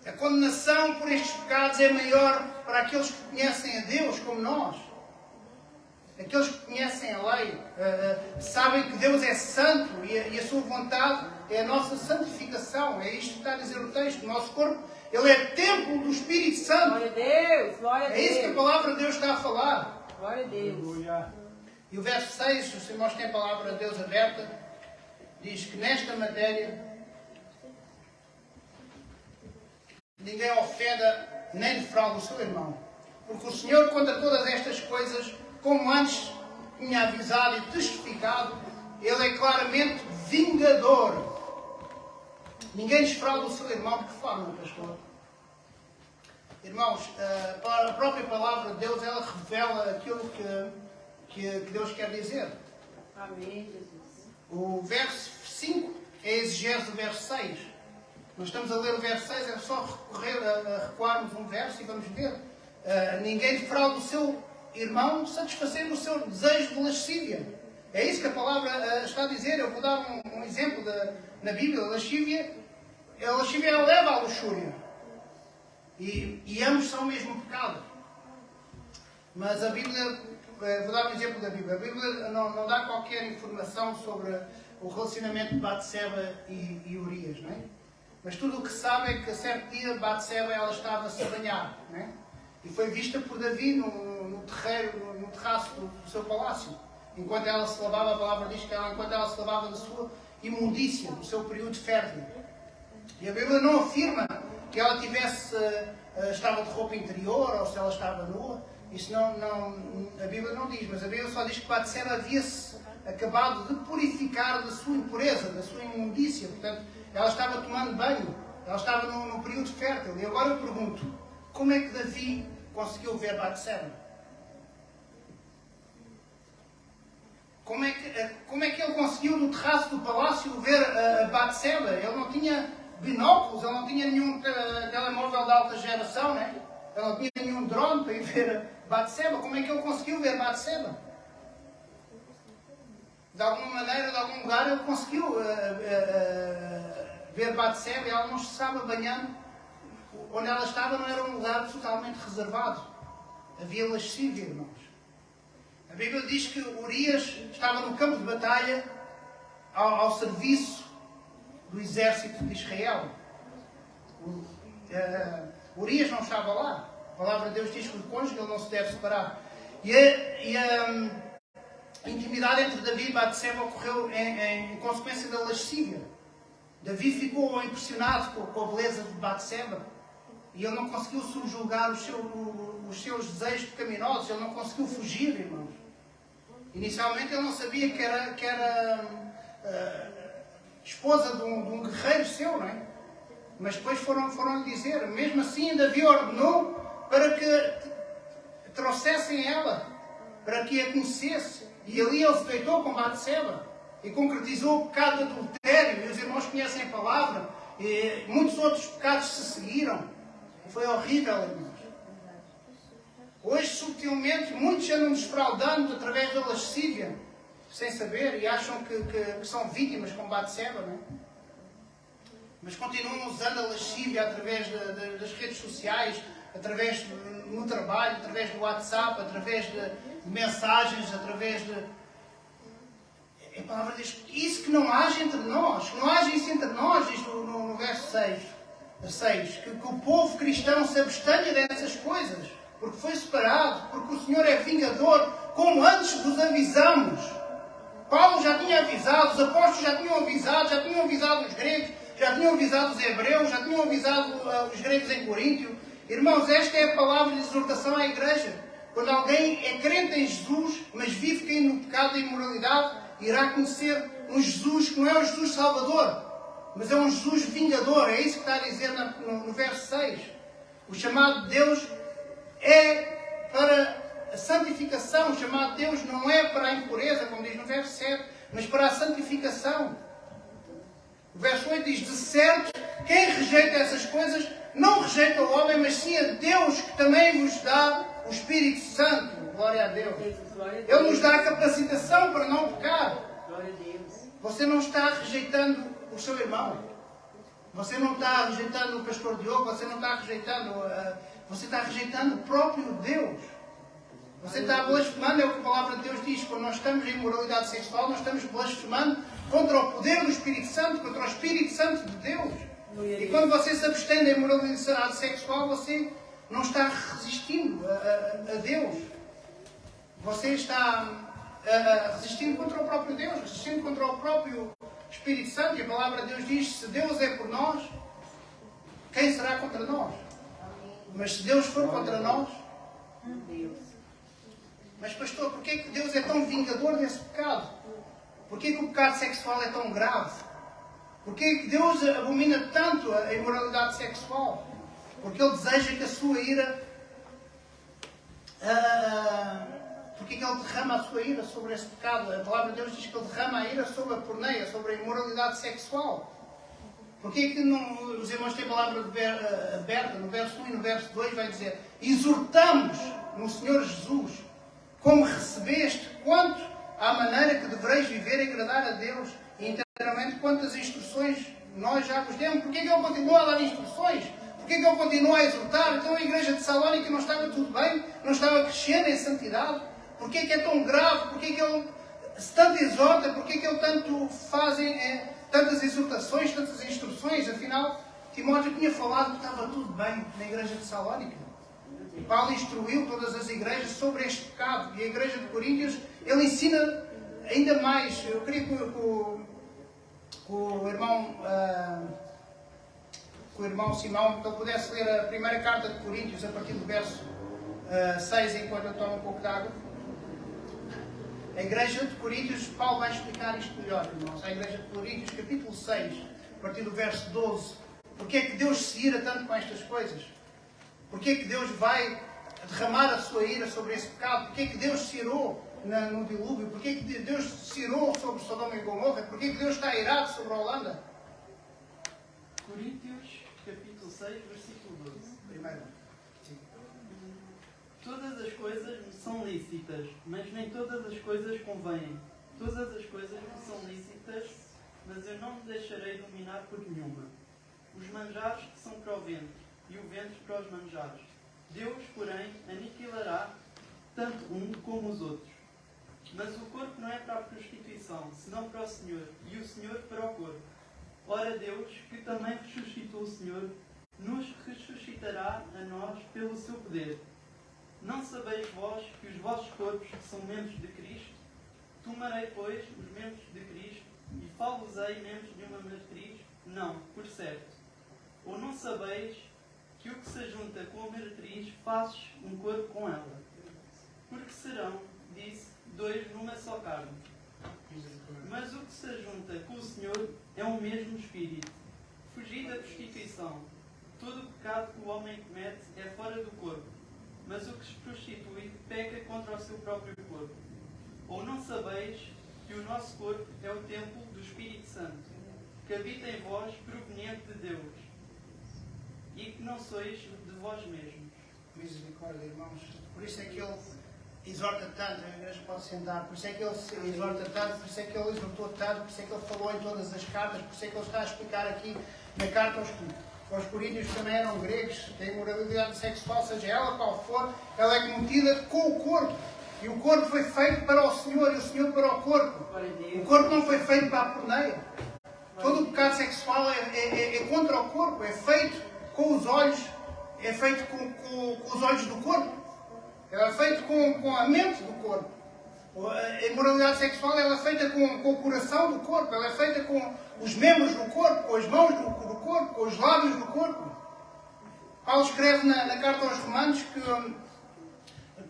S1: A condenação por estes pecados é maior para aqueles que conhecem a Deus, como nós. Aqueles que conhecem a lei, sabem que Deus é santo e a sua vontade é a nossa santificação. É isto que está a dizer o texto. O nosso corpo, ele é templo do Espírito Santo.
S4: Glória a Deus, glória a Deus.
S1: É isso que a palavra de Deus está a falar.
S4: Glória a Deus.
S1: E o verso 6, os irmãos têm a palavra de Deus aberta, diz que nesta matéria ninguém ofenda nem defrauda o seu irmão. Porque o Senhor, contra todas estas coisas, como antes tinha avisado e testificado, Ele é claramente vingador. Ninguém defrauda o seu irmão. De que forma, pastor? Irmãos, a própria palavra de Deus, ela revela aquilo que Deus quer dizer.
S4: Amém, Jesus.
S1: O verso 5 é a exegese do verso 6. Nós estamos a ler o verso 6, é só recuarmos um verso e vamos ver. Ninguém defrauda o seu irmão satisfazendo o seu desejo de lascívia. É isso que a palavra está a dizer. Eu vou dar um exemplo na Bíblia. A lascívia leva à luxúria. E ambos são o mesmo pecado. Mas a Bíblia, vou dar um exemplo da Bíblia. A Bíblia não dá qualquer informação sobre o relacionamento de Batseba e Urias, não é? Mas tudo o que se sabe é que a certo dia Batseba, ela estava-se a banhar, não é? E foi vista por Davi no terraço do seu palácio. Enquanto ela se lavava, a palavra diz que enquanto ela se lavava da sua imundícia, do seu período fértil. E a Bíblia não afirma que ela estava de roupa interior ou se ela estava nua. Isso a Bíblia não diz, mas a Bíblia só diz que Batseba havia-se acabado de purificar da sua impureza, da sua imundícia. Portanto, ela estava tomando banho, ela estava no período fértil. E agora eu pergunto, como é que Davi conseguiu ver Batseba? Como é que ele conseguiu no terraço do palácio ver Batseba? Ele não tinha binóculos, ele não tinha nenhum telemóvel de alta geração, né? Ele não tinha nenhum drone para ir ver Batseba. Como é que ele conseguiu ver Batseba? De alguma maneira, de algum lugar, ele conseguiu ver Batseba e ela não estava banhando. Onde ela estava não era um lugar totalmente reservado. Havia lascívia, irmãos. A Bíblia diz que Urias estava no campo de batalha ao serviço do exército de Israel. Urias não estava lá. A palavra de Deus diz que o cônjuge ele não se deve separar. E a intimidade entre Davi e Batseba ocorreu em consequência da lascívia. Davi ficou impressionado com a beleza de Batseba e ele não conseguiu subjugar os seus desejos pecaminosos, ele não conseguiu fugir, irmãos. Inicialmente ele não sabia que era esposa de um guerreiro seu, não é? Mas depois foram lhe dizer, mesmo assim Davi ordenou para que trouxessem ela, para que a conhecesse. E ali ele se deitou com Batseba e concretizou o pecado de adultério. E os irmãos conhecem a palavra. E muitos outros pecados se seguiram. Foi horrível, irmãos. Hoje, subtilmente, muitos andam desfraudando através da lascívia, sem saber, e acham que são vítimas com Batseba, não é? Mas continuam usando a lascívia através das redes sociais, através no trabalho, através do WhatsApp, através de mensagens, através de... A palavra diz isso que não haja entre nós, que não haja isso entre nós, diz no verso 6 que o povo cristão se abstenha dessas coisas, porque foi separado, porque o Senhor é vingador, como antes vos avisamos. Paulo já tinha avisado, os apóstolos já tinham avisado os gregos, já tinham avisado os hebreus, já tinham avisado os gregos em Coríntio. Irmãos, esta é a palavra de exortação à igreja. Quando alguém é crente em Jesus, mas vive caindo no pecado e imoralidade, irá conhecer um Jesus que não é um Jesus salvador, mas é um Jesus vingador. É isso que está a dizer no verso 6. O chamado de Deus é para a santificação. O chamado de Deus não é para a impureza, como diz no verso 7, mas para a santificação. O verso 8 diz, de certo, quem rejeita essas coisas, não rejeita o homem, mas sim a Deus, que também vos dá o Espírito Santo. Glória a Deus. Ele nos dá a capacitação para não pecar. Você não está rejeitando o seu irmão. Você não está rejeitando o pastor Diogo. Você não está rejeitando... Você está rejeitando o próprio Deus. Você está blasfemando, é o que a palavra de Deus diz. Quando nós estamos em imoralidade sexual, nós estamos blasfemando contra o poder do Espírito Santo, contra o Espírito Santo de Deus. E quando você se abstém da imoralidade sexual, você não está resistindo a Deus. Você está resistindo contra o próprio Deus, resistindo contra o próprio Espírito Santo. E a palavra de Deus diz, se Deus é por nós, quem será contra nós? Mas se Deus for contra nós... Mas pastor, porquê que Deus é tão vingador desse pecado? Porquê que o pecado sexual é tão grave? Porquê que Deus abomina tanto a imoralidade sexual? Porque Ele deseja que a sua ira... Porquê que Ele derrama a sua ira sobre esse pecado? A palavra de Deus diz que Ele derrama a ira sobre a porneia, sobre a imoralidade sexual. Porquê que os irmãos têm a palavra aberta? No verso 1 e no verso 2 vai dizer, exortamos no Senhor Jesus, como recebeste, quanto à maneira que devereis viver e agradar a Deus, e inteiramente quantas instruções nós já vos demos. Porquê que Ele continua a dar instruções? Porquê que Ele continua a exortar? Então a igreja de Salónica não estava tudo bem? Não estava crescendo em santidade? Porquê que é tão grave? Porquê que Ele se tanto exorta? Porquê que Ele tanto faz tantas exortações, tantas instruções? Afinal, Timóteo tinha falado que estava tudo bem na igreja de Salónica. E Paulo instruiu todas as igrejas sobre este pecado. E a igreja de Coríntios, ele ensina ainda mais. Eu queria que o irmão Simão, que ele pudesse ler a primeira carta de Coríntios, a partir do verso 6, enquanto eu tomo um pouco de água. A igreja de Coríntios, Paulo vai explicar isto melhor, irmãos. A igreja de Coríntios, capítulo 6, a partir do verso 12. Porquê é que Deus se ira tanto com estas coisas? Porquê é que Deus vai derramar a sua ira sobre esse pecado? Porquê é que Deus se irou no dilúvio? Porquê é que Deus se irou sobre Sodoma e Gomorra? Porquê é que Deus está irado sobre a Holanda?
S3: Coríntios, capítulo 6, versículo 12.
S1: Primeiro. Sim.
S3: Todas as coisas me são lícitas, mas nem todas as coisas convêm. Todas as coisas me são lícitas, mas eu não me deixarei dominar por nenhuma. Os manjares são para o vento, e o vento para os manjares. Deus, porém, aniquilará tanto um como os outros. Mas o corpo não é para a prostituição, senão para o Senhor, e o Senhor para o corpo. Ora Deus, que também ressuscitou o Senhor, nos ressuscitará a nós pelo seu poder. Não sabeis vós que os vossos corpos são membros de Cristo? Tomarei, pois, os membros de Cristo, e falo-vos-ei membros de uma matriz? Não, por certo. Ou não sabeis que o que se junta com a meretriz fazes um corpo com ela? Porque serão, disse, dois numa só carne. Mas o que se junta com o Senhor é o mesmo Espírito. Fugi da prostituição. Todo o pecado que o homem comete é fora do corpo, mas o que se prostitui peca contra o seu próprio corpo. Ou não sabeis que o nosso corpo é o templo do Espírito Santo, que habita em vós, proveniente de Deus, e que não sois de vós mesmos.
S1: Misericórdia, irmãos. Por isso é que ele exorta tanto, a igreja pode sentar, por isso é que ele se exorta tanto, por isso é que ele exortou tanto, por isso é que ele falou em todas as cartas, por isso é que ele está a explicar aqui na carta aos Coríntios, que também eram gregos, que a imoralidade sexual, seja ela qual for, ela é cometida com o corpo. E o corpo foi feito para o Senhor e o Senhor para o corpo. O corpo não foi feito para a porneia. Todo o pecado sexual é contra o corpo, é feito com os olhos, é feito com os olhos do corpo. É feito com a mente do corpo. A imoralidade sexual ela é feita com o coração do corpo, ela é feita com os membros do corpo, com as mãos do corpo, com os lábios do corpo. Paulo escreve na carta aos Romanos que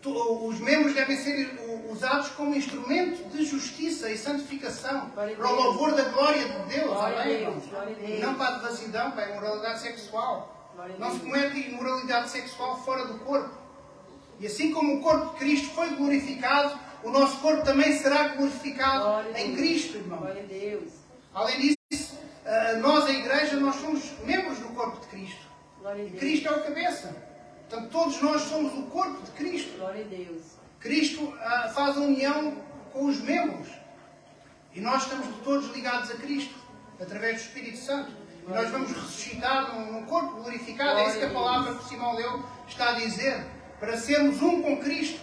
S1: os membros devem ser usados como instrumento de justiça e santificação, para o louvor da glória de Deus, amém? E não para a devassidão, para a imoralidade sexual. Não se comete imoralidade sexual fora do corpo. E assim como o corpo de Cristo foi glorificado, o nosso corpo também será glorificado em Cristo, irmão. Além disso, nós, a igreja, nós somos membros do corpo de Cristo. E Cristo é o cabeça. Portanto, todos nós somos o corpo de Cristo. Cristo faz a união com os membros. E nós estamos todos ligados a Cristo, através do Espírito Santo. E nós vamos ressuscitar num corpo glorificado. É isso que a palavra que Simão leu está a dizer. Para sermos um com Cristo.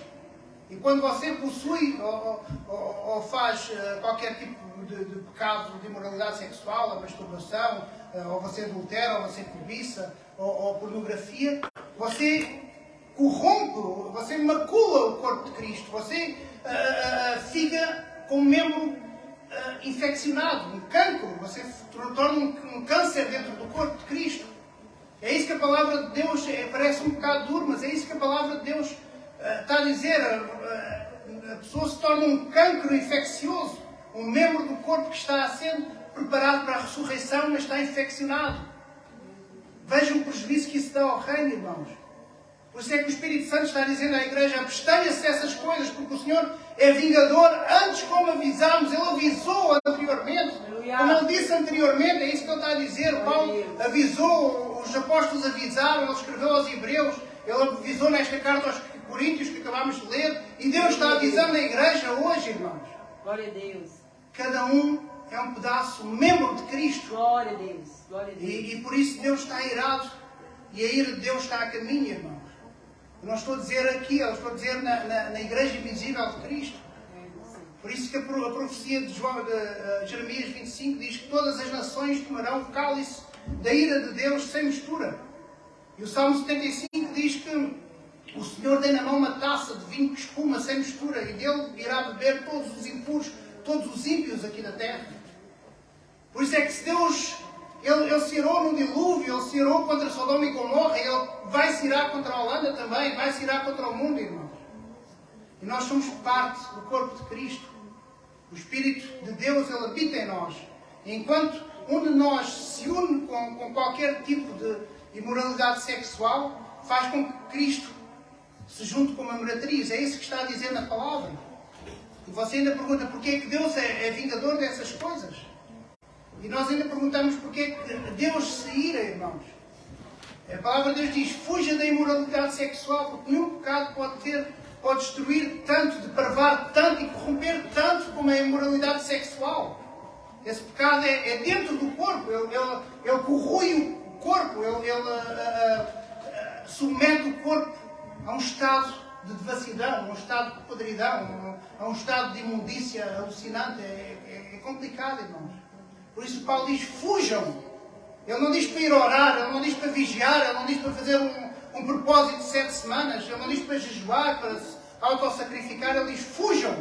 S1: E quando você possui ou faz qualquer tipo de pecado de imoralidade sexual, a masturbação, ou você adultera, ou você cobiça, ou pornografia, você corrompe, você macula o corpo de Cristo. Você fica com um membro infeccionado, um cancro. Você torna um câncer dentro do corpo de Cristo. É isso que a palavra de Deus parece um bocado duro, mas é isso que a palavra de Deus está a dizer. A pessoa se torna um cancro infeccioso, um membro do corpo que está a ser preparado para a ressurreição, mas está infeccionado. Vejam o prejuízo que isso dá ao reino, irmãos. Por isso é que o Espírito Santo está dizendo à igreja: abstenha-se dessas coisas, porque o Senhor é vingador. Antes, como avisámos, Ele avisou anteriormente. Como Ele disse anteriormente, é isso que Ele está a dizer. Paulo avisou, os apóstolos avisaram, Ele escreveu aos Hebreus, Ele avisou nesta carta aos Coríntios que acabámos de ler. E Deus está avisando a igreja hoje, irmãos.
S4: Glória a Deus.
S1: Cada um é um pedaço, um membro de Cristo.
S4: Glória a Deus. Glória a Deus.
S1: E por isso Deus está irado. E a ira de Deus está a caminho, irmãos. Eu não estou a dizer aqui, eu estou a dizer na igreja invisível de Cristo. Por isso que a profecia de Jeremias 25 diz que todas as nações tomarão o cálice da ira de Deus sem mistura. E o Salmo 75 diz que o Senhor tem na mão uma taça de vinho que espuma sem mistura, e dele irá beber todos os impuros, todos os ímpios aqui da terra. Por isso é que se Deus, Ele se irou no dilúvio, Ele se irou contra Sodoma e Gomorra, Ele vai se irar contra a Holanda também, vai se irar contra o mundo, irmãos. E nós somos parte do corpo de Cristo. O Espírito de Deus, Ele habita em nós. E enquanto um de nós se une com qualquer tipo de imoralidade sexual, faz com que Cristo se junte com uma meretriz. É isso que está a dizer na palavra. E você ainda pergunta porquê é que Deus é vingador dessas coisas. E nós ainda perguntamos porquê é que Deus se ira, irmãos. A palavra de Deus diz, fuja da imoralidade sexual, porque nenhum pecado pode destruir tanto, depravar tanto e corromper tanto como a imoralidade sexual. Esse pecado é dentro do corpo, ele corrói o corpo, ele submete o corpo a um estado de devassidão, a um estado de podridão, a um estado de imundícia alucinante. É complicado, irmãos. Por isso Paulo diz, fujam. Ele não diz para ir orar, ele não diz para vigiar, ele não diz para fazer um propósito de 7 semanas, ele não diz para jejuar, para se autossacrificar, ele diz, fujam.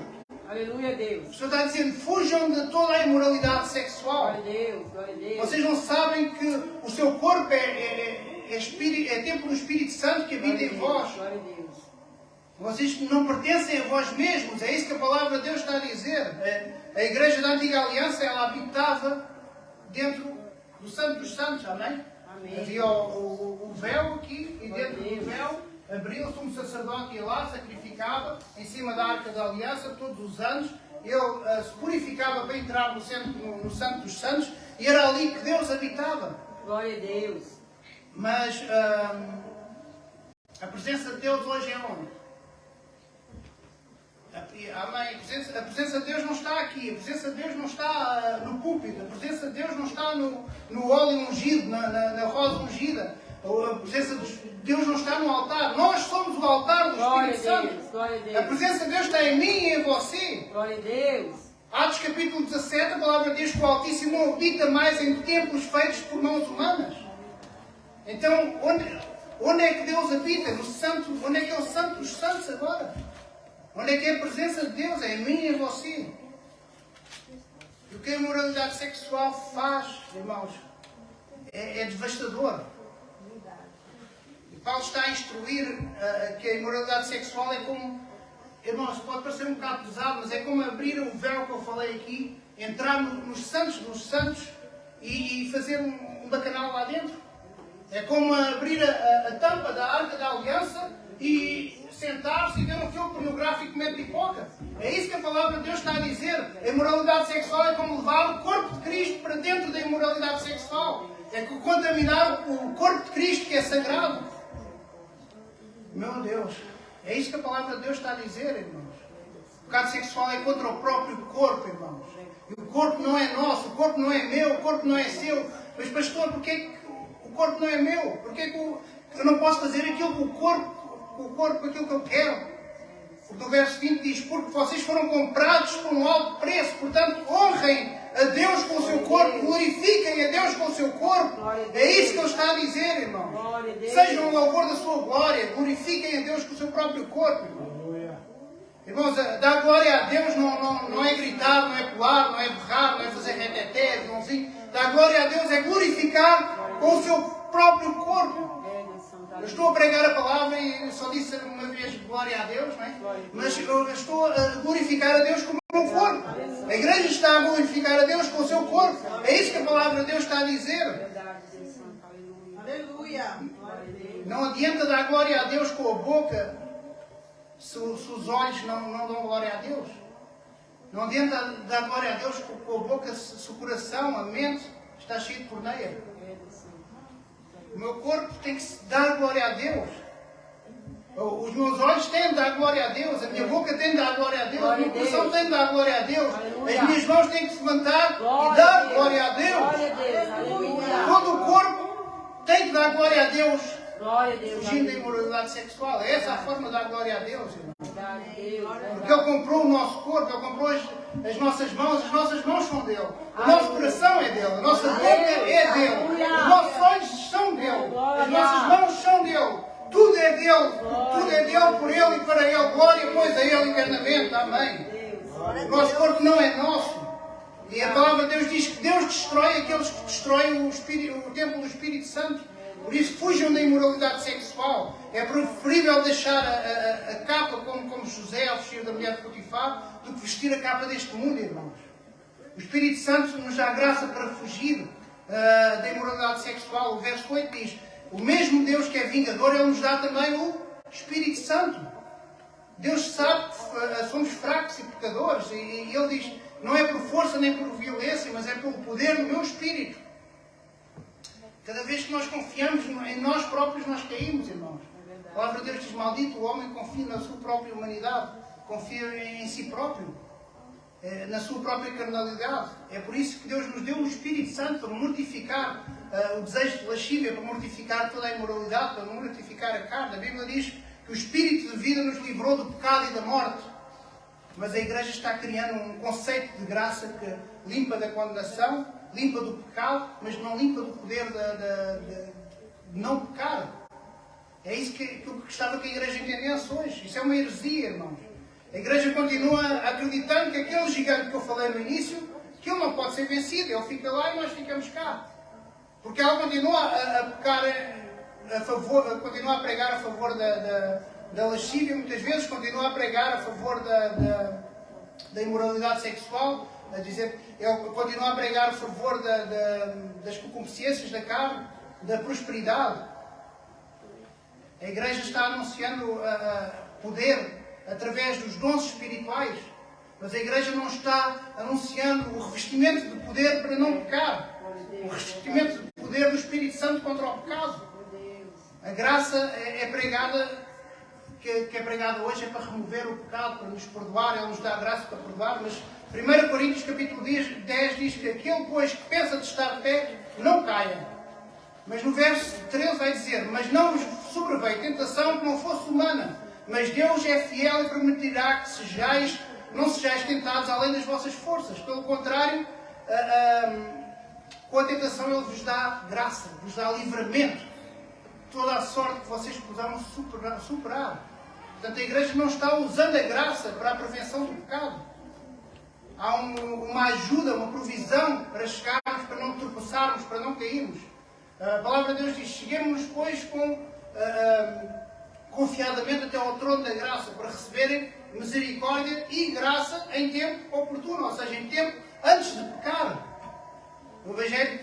S4: Aleluia, Deus.
S1: O Senhor está dizendo, fujam de toda a imoralidade sexual.
S4: Glória a Deus, glória a Deus.
S1: Vocês não sabem que o seu corpo é templo do Espírito Santo que habita em vós.
S4: Glória a Deus.
S1: Vocês não pertencem a vós mesmos, é isso que a palavra de Deus está a dizer. A igreja da Antiga Aliança, ela habitava dentro do Santo dos Santos, amém?
S4: Amém.
S1: Havia o véu aqui, e dentro do véu abriu-se um sacerdote, ia lá, sacrificava em cima da Arca da Aliança todos os anos. Ele se purificava para entrar no Santo dos Santos, e era ali que Deus habitava.
S4: Glória a Deus.
S1: Mas a presença de Deus hoje é onde? Amém. A presença de Deus não está aqui, a presença de Deus não está no púlpito, a presença de Deus não está no óleo ungido, na rosa ungida, a presença de Deus não está no altar. Nós somos o altar do Espírito Santo.
S4: Glória a Deus.
S1: A presença de Deus está em mim e em você.
S4: Glória a Deus.
S1: Atos capítulo 17, a palavra diz que o Altíssimo não habita mais em templos feitos por mãos humanas. Então, onde é que Deus habita? No santo, onde é que é o Santo dos Santos agora? Onde é que é a presença de Deus? É em mim e em você. E o que a imoralidade sexual faz, irmãos, é devastador. E Paulo está a instruir que a imoralidade sexual é como, irmãos, pode parecer um bocado pesado, mas é como abrir o véu que eu falei aqui, entrar nos santos dos santos e fazer um bacanal lá dentro. É como abrir a tampa da Arca da Aliança e sentar-se e ver um filme pornográfico comer pipoca. É isso que a palavra de Deus está a dizer. A imoralidade sexual é como levar o corpo de Cristo para dentro da imoralidade sexual. É contaminar o corpo de Cristo, que é sagrado. Meu Deus, é isso que a palavra de Deus está a dizer, irmãos. O pecado sexual é contra o próprio corpo, irmãos. E o corpo não é nosso, o corpo não é meu, o corpo não é seu. Mas pastor, porquê que o corpo não é meu? Porquê que eu não posso fazer aquilo com o corpo, aquilo que eu quero? Porque o verso 20 diz, porque vocês foram comprados por um alto preço, portanto honrem a Deus com o seu corpo, glorifiquem a Deus com o seu corpo. É isso que ele está a dizer, irmãos. Sejam o louvor da sua glória, glorifiquem a Deus com o seu próprio corpo, irmãos. Irmãos, dar glória a Deus não é gritar, não é pular, não é berrar, não é fazer reteté, irmãozinho. Dar glória a Deus é glorificar com o seu próprio corpo. Eu estou a pregar a palavra e eu só disse uma vez glória a Deus, não é? Mas eu estou a glorificar a Deus com o meu corpo. A igreja está a glorificar a Deus com o seu corpo. É isso que a palavra de Deus está a dizer.
S2: Aleluia.
S1: Não adianta dar glória a Deus com a boca se os olhos não dão glória a Deus. Não adianta dar glória a Deus com a boca se o coração, a mente está cheio de porneia. O meu corpo tem que dar glória a Deus. Os meus olhos têm de dar glória a Deus. A minha boca tem de dar glória a Deus. O meu coração tem de dar glória a Deus. As minhas mãos têm que se levantar e dar glória a Deus. Todo o corpo tem que dar glória a Deus. Fugindo da imoralidade sexual. É essa a forma de dar glória a Deus, irmão. Porque Ele comprou o nosso corpo, Ele comprou as nossas mãos são dele. O nosso coração é dele, a nossa boca é dele, os nossos olhos são dele, as nossas mãos são dele. Tudo é dele, por ele e para ele. Glória, pois, a ele eternamente. Amém. O nosso corpo não é nosso. E a palavra de Deus diz que Deus destrói aqueles que destroem o templo do Espírito Santo. Por isso, fujam da imoralidade sexual. É preferível deixar a capa como José ao vestir da mulher de Potifar do que vestir a capa deste mundo, irmãos. O Espírito Santo nos dá graça para fugir da imoralidade sexual. O verso 8 diz: o mesmo Deus que é vingador, Ele nos dá também o Espírito Santo. Deus sabe que somos fracos e pecadores. E Ele diz: não é por força nem por violência, mas é pelo poder do meu Espírito. Cada vez que nós confiamos em nós próprios, nós caímos, irmãos. A palavra de Deus diz: maldito o homem que confia na sua própria humanidade, confia em si próprio, na sua própria carnalidade. É por isso que Deus nos deu o Espírito Santo para mortificar o desejo de lascívia, para mortificar toda a imoralidade, para mortificar a carne. A Bíblia diz que o Espírito de vida nos livrou do pecado e da morte. Mas a Igreja está criando um conceito de graça que limpa da condenação, limpa do pecado, mas não limpa do poder de não pecar. É isso que eu gostava que a Igreja entendesse hoje. Isso é uma heresia, irmãos. A Igreja continua acreditando que aquele gigante que eu falei no início, que ele não pode ser vencido. Ele fica lá e nós ficamos cá. Porque ela continua a pecar a favor, continua a pregar a favor da lascívia, muitas vezes continua a pregar a favor da imoralidade sexual, a dizer, ele continua a pregar a favor das concupiscências da carne, da prosperidade. A Igreja está anunciando poder através dos dons espirituais, mas a Igreja não está anunciando o revestimento de poder para não pecar, o revestimento de poder do Espírito Santo contra o pecado. A graça é pregada, que é pregada hoje, é para remover o pecado, para nos perdoar. Ele nos dá a graça para perdoar, mas 1 Coríntios capítulo 10 diz que aquele, pois, que pensa de estar de pé, não caia. Mas no verso 13 vai dizer: mas não vos sobreveio tentação que não fosse humana, mas Deus é fiel e permitirá que não sejais tentados além das vossas forças. Pelo contrário, com a tentação Ele vos dá graça, vos dá livramento, toda a sorte que vocês poderão superar. Portanto, a Igreja não está usando a graça para a prevenção do pecado. Há uma ajuda, uma provisão para chegarmos, para não tropeçarmos, para não cairmos. A palavra de Deus diz: cheguemos, pois, confiadamente até ao trono da graça, para receberem misericórdia e graça em tempo oportuno, ou seja, em tempo antes de pecar. O Evangelho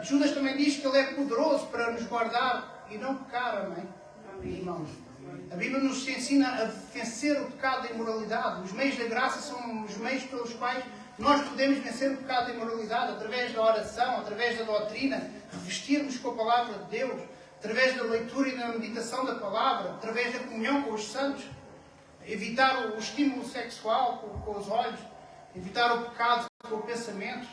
S1: de Judas também diz que Ele é poderoso para nos guardar e não pecar, amém? Irmãos, a Bíblia nos ensina a vencer o pecado da imoralidade. Os meios da graça são os meios pelos quais nós podemos vencer o pecado da imoralidade, através da oração, através da doutrina, revestirmos com a palavra de Deus, através da leitura e da meditação da palavra, através da comunhão com os santos, evitar o estímulo sexual com os olhos, evitar o pecado com o pensamento.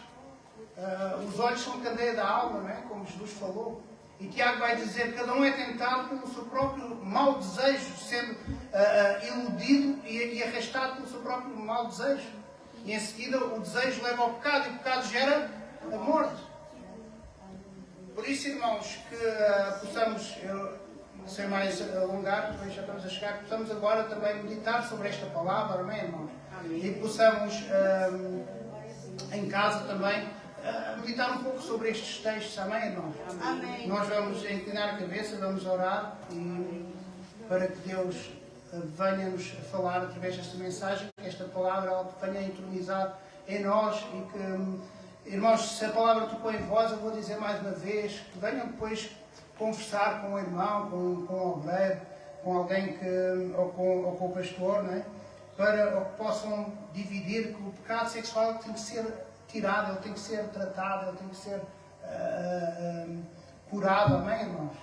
S1: Os olhos são a candeia da alma, não é? Como Jesus falou. E Tiago vai dizer que cada um é tentado pelo seu próprio mau desejo, sendo iludido e arrastado pelo seu próprio mau desejo. E em seguida o desejo leva ao pecado, e o pecado gera a morte. Por isso, irmãos, que possamos, sem mais alongar, porque já estamos a chegar, que possamos agora também meditar sobre esta palavra, amém, irmãos? Amém. E possamos, em casa também, meditar um pouco sobre estes textos, amém, irmãos?
S2: Amém.
S1: Nós vamos inclinar a cabeça, vamos orar para que Deus venha-nos falar através desta mensagem, que esta palavra ela venha entronizar em nós e que, irmãos, se a palavra tocou em vós, eu vou dizer mais uma vez, que venham depois conversar com o irmão, com o obreiro, com alguém ou com o pastor, não é? Para que possam dividir que o pecado sexual tem que ser tirado, ele tem que ser tratado, ele tem que ser curado, amém, irmãos?